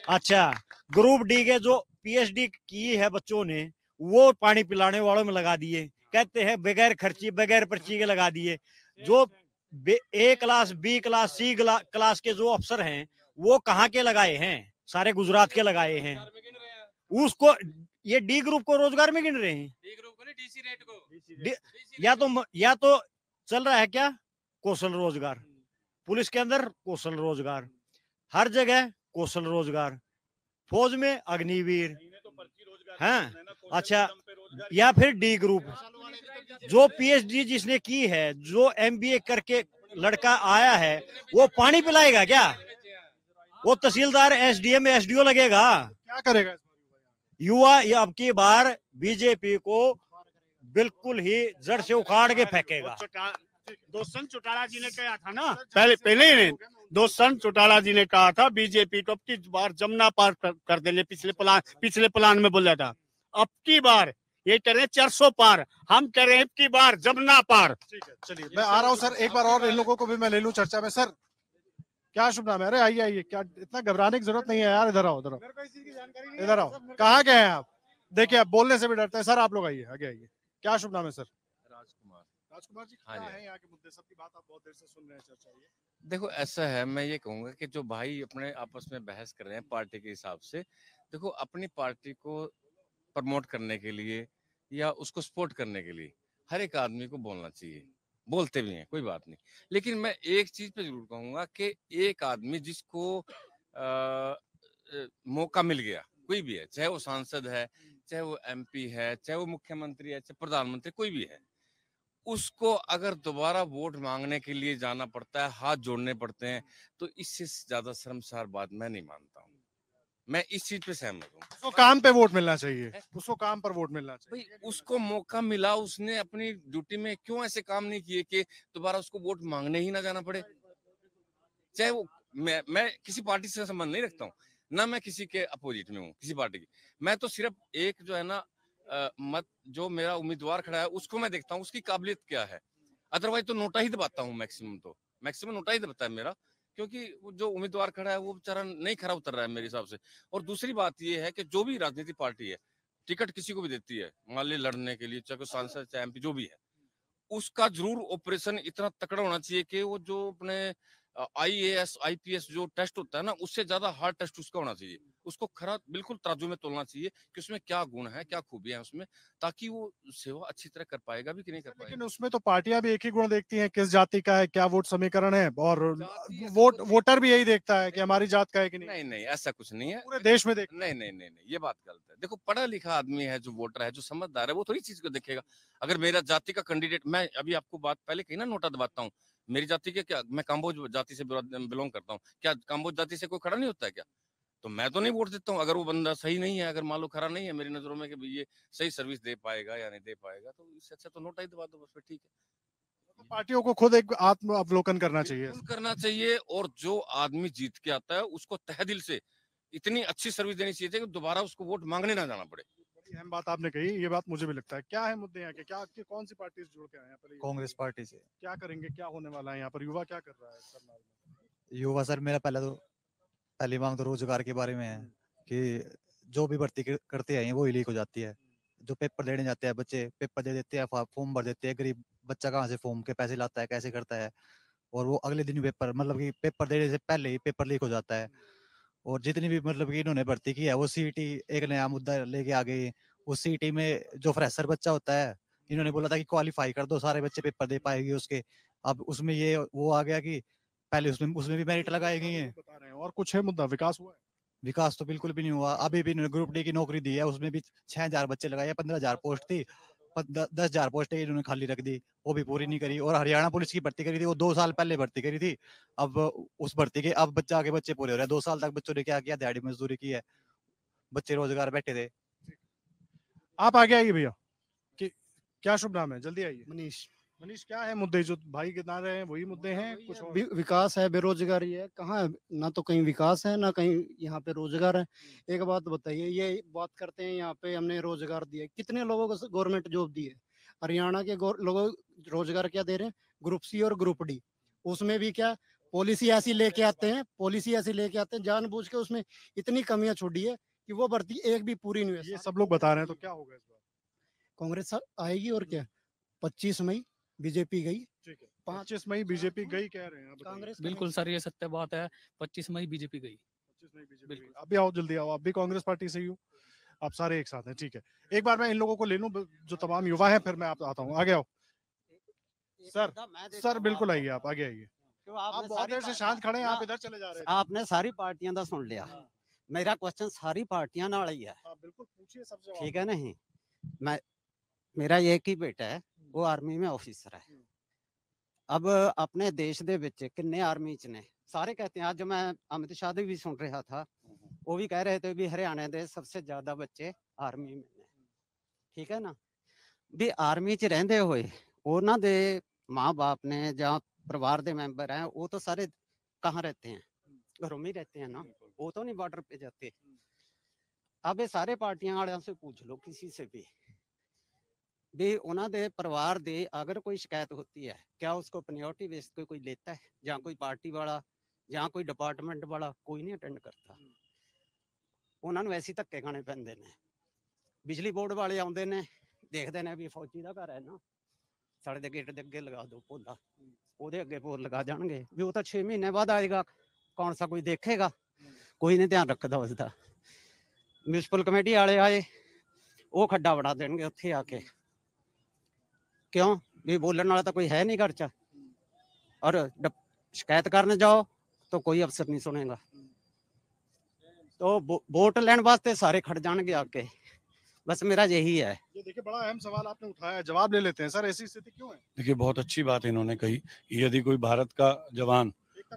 अच्छा, ग्रुप डी के जो पीएचडी की है बच्चों ने, वो पानी पिलाने वालों में लगा दिए, कहते हैं बगैर खर्ची बगैर पर्ची के लगा दिए। जो ए क्लास, बी क्लास, सी क्लास के जो अफसर हैं, वो कहाँ के लगाए हैं? सारे गुजरात के लगाए हैं। उसको ये डी ग्रुप को रोजगार में गिन रहे हैं। डी ग्रुप को नहीं, डीसी रेट को। या तो चल रहा है क्या कौशल रोजगार, पुलिस के अंदर कौशल रोजगार, हर जगह कौशल रोजगार, फौज में अग्निवीर, हाँ। अच्छा, या फिर डी ग्रुप, जो पीएचडी जिसने की है, जो एमबीए करके लड़का आया है, वो पानी पिलाएगा क्या? वो तहसीलदार, एसडीएम, एसडीओ लगेगा? क्या करेगा? युवा ये अब की बार बीजेपी को बिल्कुल ही जड़ से उखाड़ के फेंकेगा। दोस्तन चौटाला जी ने कहा था ना, पहले दोस्तन चौटाला जी ने कहा था बीजेपी तो अब की बार जमुना पार कर देंगे। पिछले प्लान में बोला था, अब की बार ये कह रहे हैं 400 पार, हम कह रहे हैं अब की बार जमुना पार। ठीक है, चलिए मैं आ रहा हूँ सर, एक बार और इन लोगों को भी मैं ले लूं चर्चा में। सर क्या शुभ नाम है? अरे आइए आइए, क्या इतना घबराने की जरूरत नहीं है यार, इधर आओ इधर आओ इधर आओ। कहाँ गए हैं आप? देखिए आप बोलने से भी डरते हैं। सर आप लोग आइए, आगे आइए। क्या शुभ नाम है सर? राजकुमार। राजकुमार जी, हाँ क्या जी। है यहाँ के मुद्दे? सबकी बात आप बहुत देर से सुन रहे हैं, चर्चा ये। देखो ऐसा है, मैं ये कहूंगा कि जो भाई अपने आपस में बहस कर रहे हैं पार्टी के हिसाब से, देखो अपनी पार्टी को प्रमोट करने के लिए या उसको सपोर्ट करने के लिए हर एक आदमी को बोलना चाहिए, बोलते भी हैं, कोई बात नहीं। लेकिन मैं एक चीज पे जरूर कहूंगा कि एक आदमी जिसको मौका मिल गया, कोई भी है, चाहे वो सांसद है, चाहे वो एमपी है, चाहे वो मुख्यमंत्री है, चाहे प्रधानमंत्री, कोई भी है, उसको अगर दोबारा वोट मांगने के लिए जाना पड़ता है, हाथ जोड़ने पड़ते हैं, तो इससे ज्यादा शर्मसार बात मैं नहीं मानता हूँ। मैं इस चीज पे सहमत हूँ। उसको काम पे वोट मिलना चाहिए, उसको काम पर वोट मिलना चाहिए। भाई उसको मौका मिला, उसने अपनी ड्यूटी में क्यों ऐसे काम नहीं किए कि दोबारा उसको वोट मांगने ही ना जाना पड़े। चाहे वो मैं किसी पार्टी से संबंध नहीं रखता हूँ, ना मैं किसी के अपोजिट में हूँ किसी पार्टी की। मैं तो सिर्फ एक जो है ना मत जो मेरा उम्मीदवार खड़ा है उसको मैं देखता हूँ, उसकी काबिलियत क्या है। अदरवाइज तो नोटा ही दबाता हूँ, मैक्सिमम नोटा ही दबाता है मेरा, क्योंकि वो जो उम्मीदवार खड़ा है वो बेचारा नहीं खरा उतर रहा है मेरे हिसाब से। और दूसरी बात ये है कि जो भी राजनीतिक पार्टी है टिकट किसी को भी देती है मान ली लड़ने के लिए, चाहे कोई सांसद चाहे एमपी जो भी है, उसका जरूर ऑपरेशन इतना तकड़ा होना चाहिए कि वो जो अपने आईएएस आईपीएस जो टेस्ट होता है ना, उससे ज्यादा हार्ड टेस्ट उसका होना चाहिए। उसको खरा बिल्कुल तराजू में तोलना चाहिए कि उसमें क्या गुण है, क्या खूबियां हैं उसमें, ताकि वो सेवा अच्छी तरह कर पाएगा भी कि नहीं कर लेकिन पाएगा। उसमें तो पार्टियां भी एक ही गुण देखती हैं, किस जाति का है, क्या वोट समीकरण है, और जाति वोटर भी यही देखता है कि हमारी जात का है कि नहीं। नहीं नहीं, ऐसा कुछ नहीं है, पूरे देश में देखता नहीं नहीं नहीं नहीं, ये बात गलत है। देखो पढ़ा लिखा आदमी है, जो वोटर है, जो समझदार है, वो थोड़ी चीज को देखेगा। अगर मेरा जाति का कैंडिडेट, मैं अभी आपको बात पहले कही ना, नोटा दबाता हूँ, मेरी जाति के क्या, मैं काम्बोज जाति से बिलोंग करता हूँ, क्या काम्बोज जाति से कोई खड़ा नहीं होता है क्या? तो मैं तो नहीं वोट देता हूँ। अगर वो बंदा सही नहीं है, अगर मान लो खरा नहीं है मेरी नजरों में कि भाई ये सही सर्विस दे पाएगा या नहीं दे पाएगा, तो इससे अच्छा तो नोटा ही दबा दो बस, फिर ठीक है। है। पार्टियों को खुद एक आत्म अवलोकन करना चाहिए। बिल्कुल करना चाहिए, और जो आदमी जीत के आता है उसको तहे दिल से इतनी अच्छी सर्विस देनी चाहिए कि दोबारा उसको वोट मांगने ना जाना पड़े। बड़ी अहम बात आपने कही, ये बात मुझे भी लगता है। क्या है मुद्दे यहाँ के? क्या कौन सी पार्टी से जुड़ के आए हैं? पहले कांग्रेस पार्टी से। क्या करेंगे, क्या होने वाला है यहाँ पर? युवा क्या कर रहा है करनाल में? युवा सर, मेरा पहली मांग तो रोजगार के बारे में है कि जो भी भर्ती करते हैं वो ही लीक हो जाती है। जो पेपर देने जाते हैं बच्चे, पेपर दे देते हैं, फॉर्म भर देते हैं, गरीब बच्चा कहाँ से फॉर्म के पैसे लाता है, कैसे करता है, और वो अगले दिन पेपर, मतलब कि पेपर देने से पहले ही पेपर लीक हो जाता है। और जितनी भी मतलब कि इन्होंने भर्ती की है, वो सीईटी एक नया मुद्दा लेके आ गई। उस सीईटी में जो फ्रेशर बच्चा होता है, इन्होंने बोला था कि क्वालिफाई कर दो, सारे बच्चे पेपर दे पाएंगे उसके। अब उसमें ये वो आ गया कि पहले उसमें उसमें भी मेरिट लगाई गई है। बता रहे हैं। और कुछ है मुद्दा? विकास हुआ है? विकास तो बिल्कुल भी नहीं हुआ। अभी भी इन्होंने ग्रुप डी की नौकरी दी है, उसमें भी 6,000 बच्चे लगाए, 15,000 पोस्ट थी, 10,000 पोस्टें इन्होंने खाली रख दी, वो भी पूरी नहीं करी। और हरियाणा पुलिस की भर्ती करी थी, वो 2 साल पहले भर्ती करी थी। अब उस भर्ती के अब बच्चा के बच्चे पूरे हो रहे हैं। 2 साल तक बच्चों ने क्या किया? दिहाड़ी मजदूरी की है, बच्चे रोजगार बैठे थे। आप आगे आइए भैया। क्या शुभ नाम है? जल्दी आइए। मनीष। मनीष, क्या है मुद्दे जो भाई गिना रहे हैं? वही मुद्दे हैं कुछ और? विकास है, बेरोजगारी है, कहाँ है? ना तो कहीं विकास है, ना कहीं यहाँ पे रोजगार है। एक बात बताइए, ये बात करते हैं यहाँ पे हमने रोजगार दिए, कितने लोगों को गवर्नमेंट जॉब दी है? हरियाणा के लोगों रोजगार क्या दे रहे हैं? ग्रुप सी और ग्रुप डी। उसमें भी क्या पॉलिसी ऐसी लेके आते हैं, जानबूझ के उसमें इतनी कमियां छोड़ी है कि वो भर्ती एक भी पूरी नहीं हुई। ये सब लोग बता रहे हैं, तो क्या होगा इस बार? कांग्रेस आएगी और क्या। 25 मई बीजेपी गई। ठीक है, 25 मई बीजेपी गई कह रहे हैं आप? कांग्रेस बिल्कुल सर, ये सत्य बात है। 25 मई बीजेपी गई। 25 मई बीजेपी गई। आप भी आओ, जल्दी आओ। आप भी कांग्रेस पार्टी से ही हो? आप सारे एक साथ हैं, ठीक है। एक बार मैं इन लोगों को ले लूं जो तमाम युवा हैं, फिर मैं आप आता हूँ। आगे आओ सर बिल्कुल आइए, आप आगे आइए। आप बहुत देर से शांत खड़े हैं, आप इधर चले जा रहे हैं। आपने सारी पार्टियां दा सुन लिया, मेरा क्वेश्चन सारी पार्टियां नाल ही है। बिल्कुल पूछिए, सबसे ठीक है नहीं? मैं मेरा एक ही बेटा है, वो आर्मी में ऑफिसर है। अब अपने देश दे विच किन्ने आर्मी च ने, सारे कहते हैं। आज जो मैं अमित शाह दी भी सुन रहा था, वो भी कह रहे थे भी हरियाणा दे सबसे ज्यादा बच्चे आर्मी में ने। ठीक है ना, भी आर्मी च रहंदे होए उन्हां दे माँ बाप ने ਜਾਂ परिवार दे मेंबर हैं, वो तो सारे कहाँ रहते हैं, घरों में ही रहते हैं ना, वो तो नहीं बॉर्डर पे जाते। अब ये सारे पार्टियां वालों से पूछ लो किसी से भी उन्होंने दे परिवार दे अगर कोई शिकायत होती है, क्या उसको प्रायोरिटी बेस पे कोई लेता है, या कोई पार्टी वाला या कोई डिपार्टमेंट वाला, कोई नहीं अटेंड करता। उन्होंने वैसे ही धक्के खाने पैंदे ने। बिजली बोर्ड वाले आउंदे ने, देखते हैं भी फौजी का घर है ना, साढ़े दे गेट दे अगे लगा दो पोला, ਉਹਦੇ ਅੱਗੇ ਪੋਲ लगा जाएंगे भी वो तो 6 महीने बाद आएगा, कौन सा कोई देखेगा, कोई नहीं ध्यान रखता उसका। म्यूनसिपल कमेटी वाले आए, वो खड्डा बना देंगे उत्थे आके, क्यों भी बोलने वाला तो कोई है नहीं घर च, और शिकायत करने जाओ तो कोई अफसर नहीं सुनेगा। तो वोट लेने वास्ते सारे खड़ जाएंगे आके, बस मेरा यही है। ये देखिए बड़ा अहम सवाल आपने उठाया, जवाब ले लेते हैं सर, ऐसी स्थिति क्यों है? देखिए बहुत अच्छी बात इन्होंने कही, यदि कोई भारत का जवान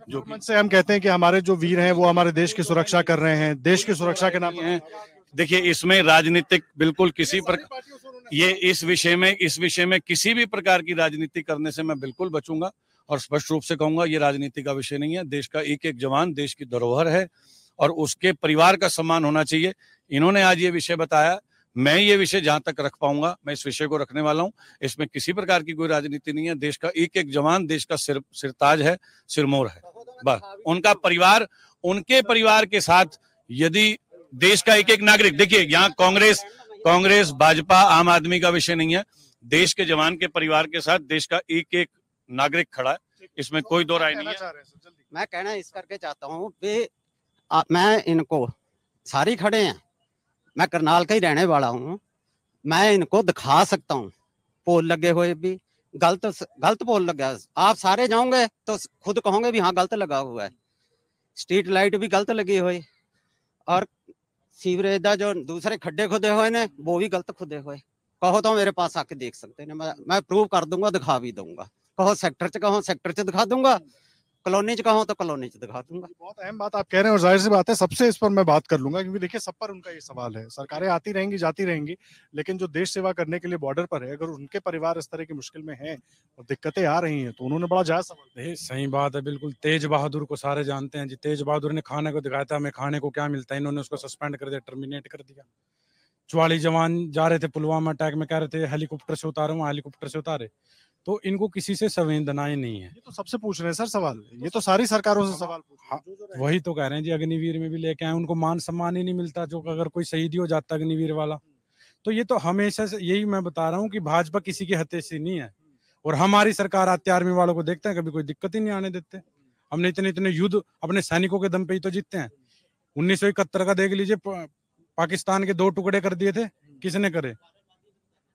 जो मंच से हम कहते हैं कि हमारे जो वीर हैं वो हमारे देश की सुरक्षा कर रहे हैं, देश की सुरक्षा के नाम पर, देखिए इसमें राजनीतिक बिल्कुल किसी प्रकार, ये इस विषय में किसी भी प्रकार की राजनीति करने से मैं बिल्कुल बचूंगा और स्पष्ट रूप से कहूंगा ये राजनीति का विषय नहीं है। देश का एक एक जवान देश की धरोहर है और उसके परिवार का सम्मान होना चाहिए। इन्होंने आज ये विषय बताया, मैं ये विषय जहां तक रख पाऊंगा मैं इस विषय को रखने वाला हूं। इसमें किसी प्रकार की कोई राजनीति नहीं है। देश का एक एक जवान देश का सिरताज है, सिरमौर है। बस उनका परिवार, उनके परिवार के साथ यदि देश का एक एक नागरिक, देखिए यहाँ कांग्रेस भाजपा आम आदमी का विषय नहीं है, देश के जवान के परिवार के साथ देश का एक एक नागरिक खड़ा है, इसमें कोई दो राय नहीं है। मैं कहना इस करके चाहता हूँ मैं इनको सारे खड़े हैं, मैं करनाल का ही रहने वाला हूँ, मैं इनको दिखा सकता हूँ पोल लगे हुए भी, गलत पोल लगा, आप सारे जाओगे तो खुद कहोगे भी हाँ गलत लगा हुआ है। स्ट्रीट लाइट भी गलत लगी हुई, और सीवरेज का जो दूसरे खड्डे खुदे हुए ने वो भी गलत खुदे हुए। कहो तो मेरे पास आके देख सकते हैं, मैं प्रूव कर दूंगा, दिखा भी दूंगा। कहो सेक्टर च दिखा दूंगा, कॉलोनी च कहो तो कॉलोनी च दिखा दूंगा। बहुत अहम बात आप कह रहे हैं और जाहिर सी बात है सबसे इस पर मैं बात कर लूंगा, क्योंकि देखिए सब पर उनका ये सवाल है। सरकारें आती रहेंगी जाती रहेंगी, लेकिन जो देश सेवा करने के लिए बॉर्डर पर है, अगर उनके परिवार इस तरह की मुश्किल में हैं और दिक्कतें आ रही हैं तो उन्होंने बड़ा जायज सवाल। सही बात है, बिल्कुल। तेज बहादुर को सारे जानते हैं जी, तेज बहादुर ने खाने को दिखाया था, हमें खाने को क्या मिलता है, इन्होंने उसको सस्पेंड कर दिया, टर्मिनेट कर दिया। 44 जवान जा रहे थे पुलवामा अटैक में, कह रहे थे हेलीकॉप्टर से उतारे, वहां हेलीकॉप्टर से उतारे। तो इनको किसी से संवेदनाएं नहीं है। ये तो सबसे पूछ रहे हैं सर सवाल, ये तो सारी सरकारों से सवाल हाँ, वही तो कह रहे हैं जी, अग्निवीर में भी लेके आए, उनको मान सम्मान ही नहीं मिलता। जो अगर कोई शहीद हो जाता अग्निवीर वाला, तो ये तो हमेशा से यही मैं बता रहा हूँ कि भाजपा किसी के हत्या से नहीं है, और हमारी सरकार आते आर्मी वालों को देखते हैं, कभी कोई दिक्कत ही नहीं आने देते। हमने इतने युद्ध अपने सैनिकों के दम पे ही तो जीतते हैं। 1971 का देख लीजिए, पाकिस्तान के 2 टुकड़े कर दिए थे, किसने करे?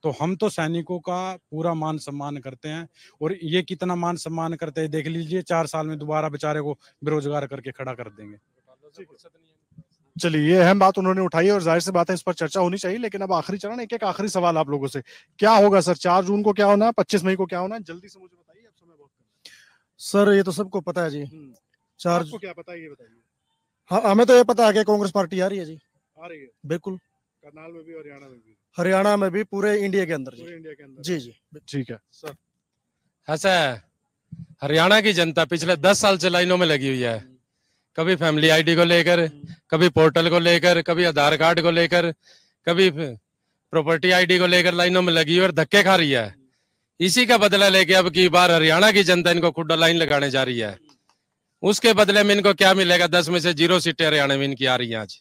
तो हम तो सैनिकों का पूरा मान सम्मान करते हैं, और ये कितना मान सम्मान करते हैं देख लीजिए। 4 साल में दोबारा बेचारे को बेरोजगार करके खड़ा कर देंगे। चलिए, ये अहम बात उन्होंने उठाई और जाहिर सी बात है इस पर चर्चा होनी चाहिए। लेकिन अब आखिरी चरण, एक आखिरी सवाल आप लोगों से, क्या होगा सर 4 जून को क्या होना है, 25 मई को क्या होना है, जल्दी से मुझे बताइए, अब समय बहुत। सर ये तो सबको पता है जी। 4 को क्या पता है ये बताइए। हाँ, हमें तो ये पता है कि कांग्रेस पार्टी आ रही है जी। आ रही है बिल्कुल, करनाल में भी, हरियाणा में भी, हरियाणा में भी, पूरे इंडिया के अंदर जी। पूरे इंडिया के अंदर जी जी ठीक है सर। ऐसा है, हरियाणा की जनता पिछले 10 साल से लाइनों में लगी हुई है, कभी फैमिली आईडी को लेकर, कभी पोर्टल को लेकर, कभी आधार कार्ड को लेकर, कभी प्रॉपर्टी आईडी को लेकर लाइनों में लगी हुई और धक्के खा रही है। इसी का बदला लेके अब की बार हरियाणा की जनता इनको खुद लाइन लगाने जा रही है। उसके बदले में इनको क्या मिलेगा? 10 में से 0 सीटें हरियाणा में इनकी आ रही है। आज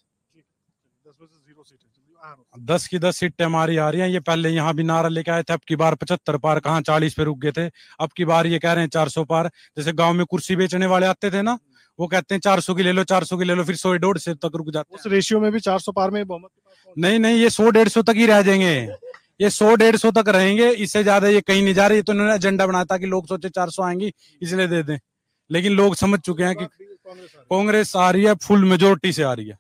10 की 10 सीटें हमारी आ रही हैं। ये पहले यहाँ भी नारा लेके आए थे, अब की बार 75 पार, कहाँ 40 पे रुक गए थे। अब की बार ये कह रहे हैं 400 पार। जैसे गांव में कुर्सी बेचने वाले आते थे ना, वो कहते हैं 400 की ले लो, 400 की ले लो, फिर 100-150 तक रुक जाते हैं। उस रेशियो में भी 400 पार में बहुमत नहीं, ये 100-150 तक ही रह जाएंगे। ये 100-150 तक रहेंगे, इससे ज्यादा ये कहीं नहीं जा रही। तो इन्होंने एजेंडा बनाया था कि लोग सोचे 400 आएंगी इसलिए दे दें, लेकिन लोग समझ चुके हैं कि कांग्रेस आ रही है, फुल मेजोरिटी से आ रही है।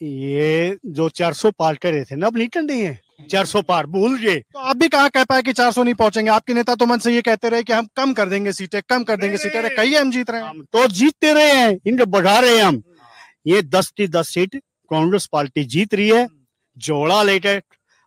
ये जो 400 पार कर रहे थे ना, अब नहीं करनी है, 400 पार भूल गए। तो आप भी कहाँ कह पाए कि 400 नहीं पहुंचेंगे? आपके नेता तो मन से ये कहते रहे कि हम कम कर देंगे सीटें, कम कर देंगे सीटें। अरे कहिए हम जीत रहे हैं। हम तो जीतते रहे हैं, इनको बढ़ा रहे हैं हम। ये 10 की 10 सीट कांग्रेस पार्टी जीत रही है। जोड़ा लेकर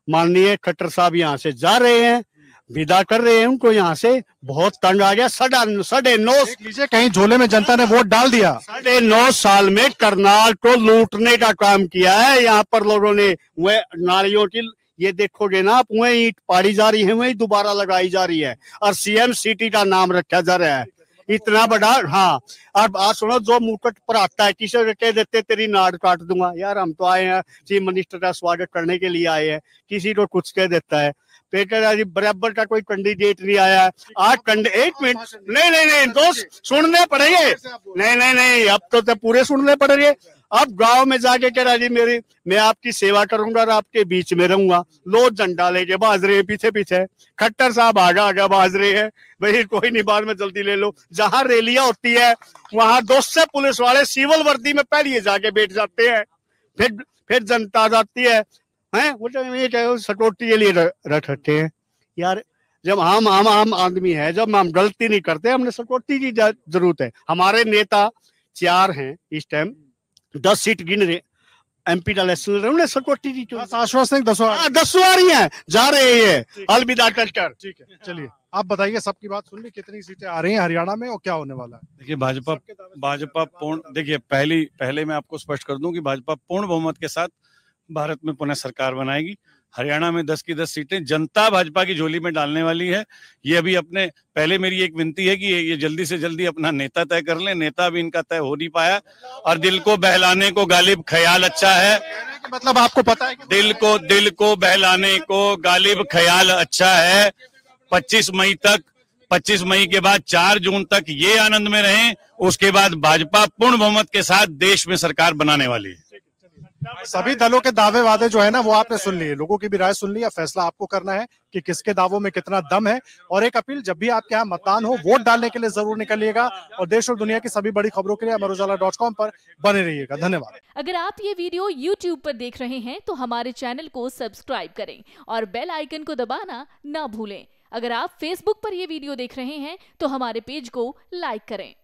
माननीय खट्टर साहब यहाँ से जा रहे हैं, विदा कर रहे हैं उनको यहाँ से। बहुत तंग आ गया। 9.5 लीजिए, कहीं झोले में जनता ने वोट डाल दिया। 9.5 साल में करनाल को लूटने का काम किया है। यहाँ पर लोगों ने वह नालियों की, ये देखोगे ना आप, वही ईंट पाड़ी जा रही है, वही दोबारा लगाई जा रही है, और सीएम सिटी का नाम रखा जा रहा है। इतना बड़ा। हाँ, अब आज सुनो, जो मुकुट पर आता है किसी को कह देते तेरी नाड़ काट दूंगा। यार हम तो आए हैं चीफ मिनिस्टर का स्वागत करने के लिए आए हैं, किसी को कुछ कह देता है। पेटर बराबर का कोई कैंडिडेट नहीं आया। आज एक मिनट, नहीं दोस्त, सुनने पड़ेंगे। नहीं, अब तो पूरे सुनने पड़ेंगे। अब गांव में जाके कह रहा जी मैं आपकी सेवा करूंगा और आपके बीच में रहूंगा। लो झंडा लेके बाज रहे हैं पीछे। खट्टर साहब आगा बाज रहे हैं, भाई कोई नहीं, बाद में जल्दी ले लो। जहां रैलियां होती है वहां 200 पुलिस वाले सिविल वर्दी में पहले जाके बैठ जाते हैं। फिर जनता जाती है, हैं वो ये क्या सटोटी के लिए रख रखे हैं। यार जब हम आम आदमी है, जब हम गलती नहीं करते, हमने सटोटी की जरूरत है। हमारे नेता 4 हैं इस टाइम, 10 सीट गिन रहे, एमपी का इलेक्शन लड़ रहे, सटोटी की आश्वासन 10 आ रही है, जा रहे हैं अलविदा कर। ठीक है, चलिए आप बताइए, सबकी बात सुन ली, कितनी सीटें आ रही हैं हरियाणा में और क्या होने वाला है? देखिए, भाजपा पूर्ण, देखिए पहले मैं आपको स्पष्ट कर दूं कि भाजपा पूर्ण बहुमत के साथ भारत में पुनः सरकार बनाएगी। हरियाणा में 10 की 10 सीटें जनता भाजपा की झोली में डालने वाली है। ये अभी अपने पहले मेरी एक विनती है कि ये जल्दी से जल्दी अपना नेता तय कर लें। नेता भी इनका तय हो नहीं पाया, और दिल को बहलाने को गालिब ख्याल अच्छा है। मतलब आपको पता है कि दिल को बहलाने को गालिब ख्याल अच्छा है। 25 मई के बाद 4 जून तक ये आनंद में रहें। उसके बाद भाजपा पूर्ण बहुमत के साथ देश में सरकार बनाने वाली है। सभी दलों के दावे वादे जो है ना, वो आपने सुन लिए, लोगों की भी राय सुन ली। अब फैसला आपको करना है कि किसके दावों में कितना दम है। और एक अपील, जब भी आपके यहाँ मतदान हो, वोट डालने के लिए जरूर निकलिएगा। और देश और दुनिया की सभी बड़ी खबरों के लिए amarujala.com पर बने रहिएगा। धन्यवाद। अगर आप ये वीडियो YouTube पर देख रहे हैं तो हमारे चैनल को सब्सक्राइब करें और बेल आइकन को दबाना ना भूलें। अगर आप Facebook पर ये वीडियो देख रहे हैं तो हमारे पेज को लाइक करें।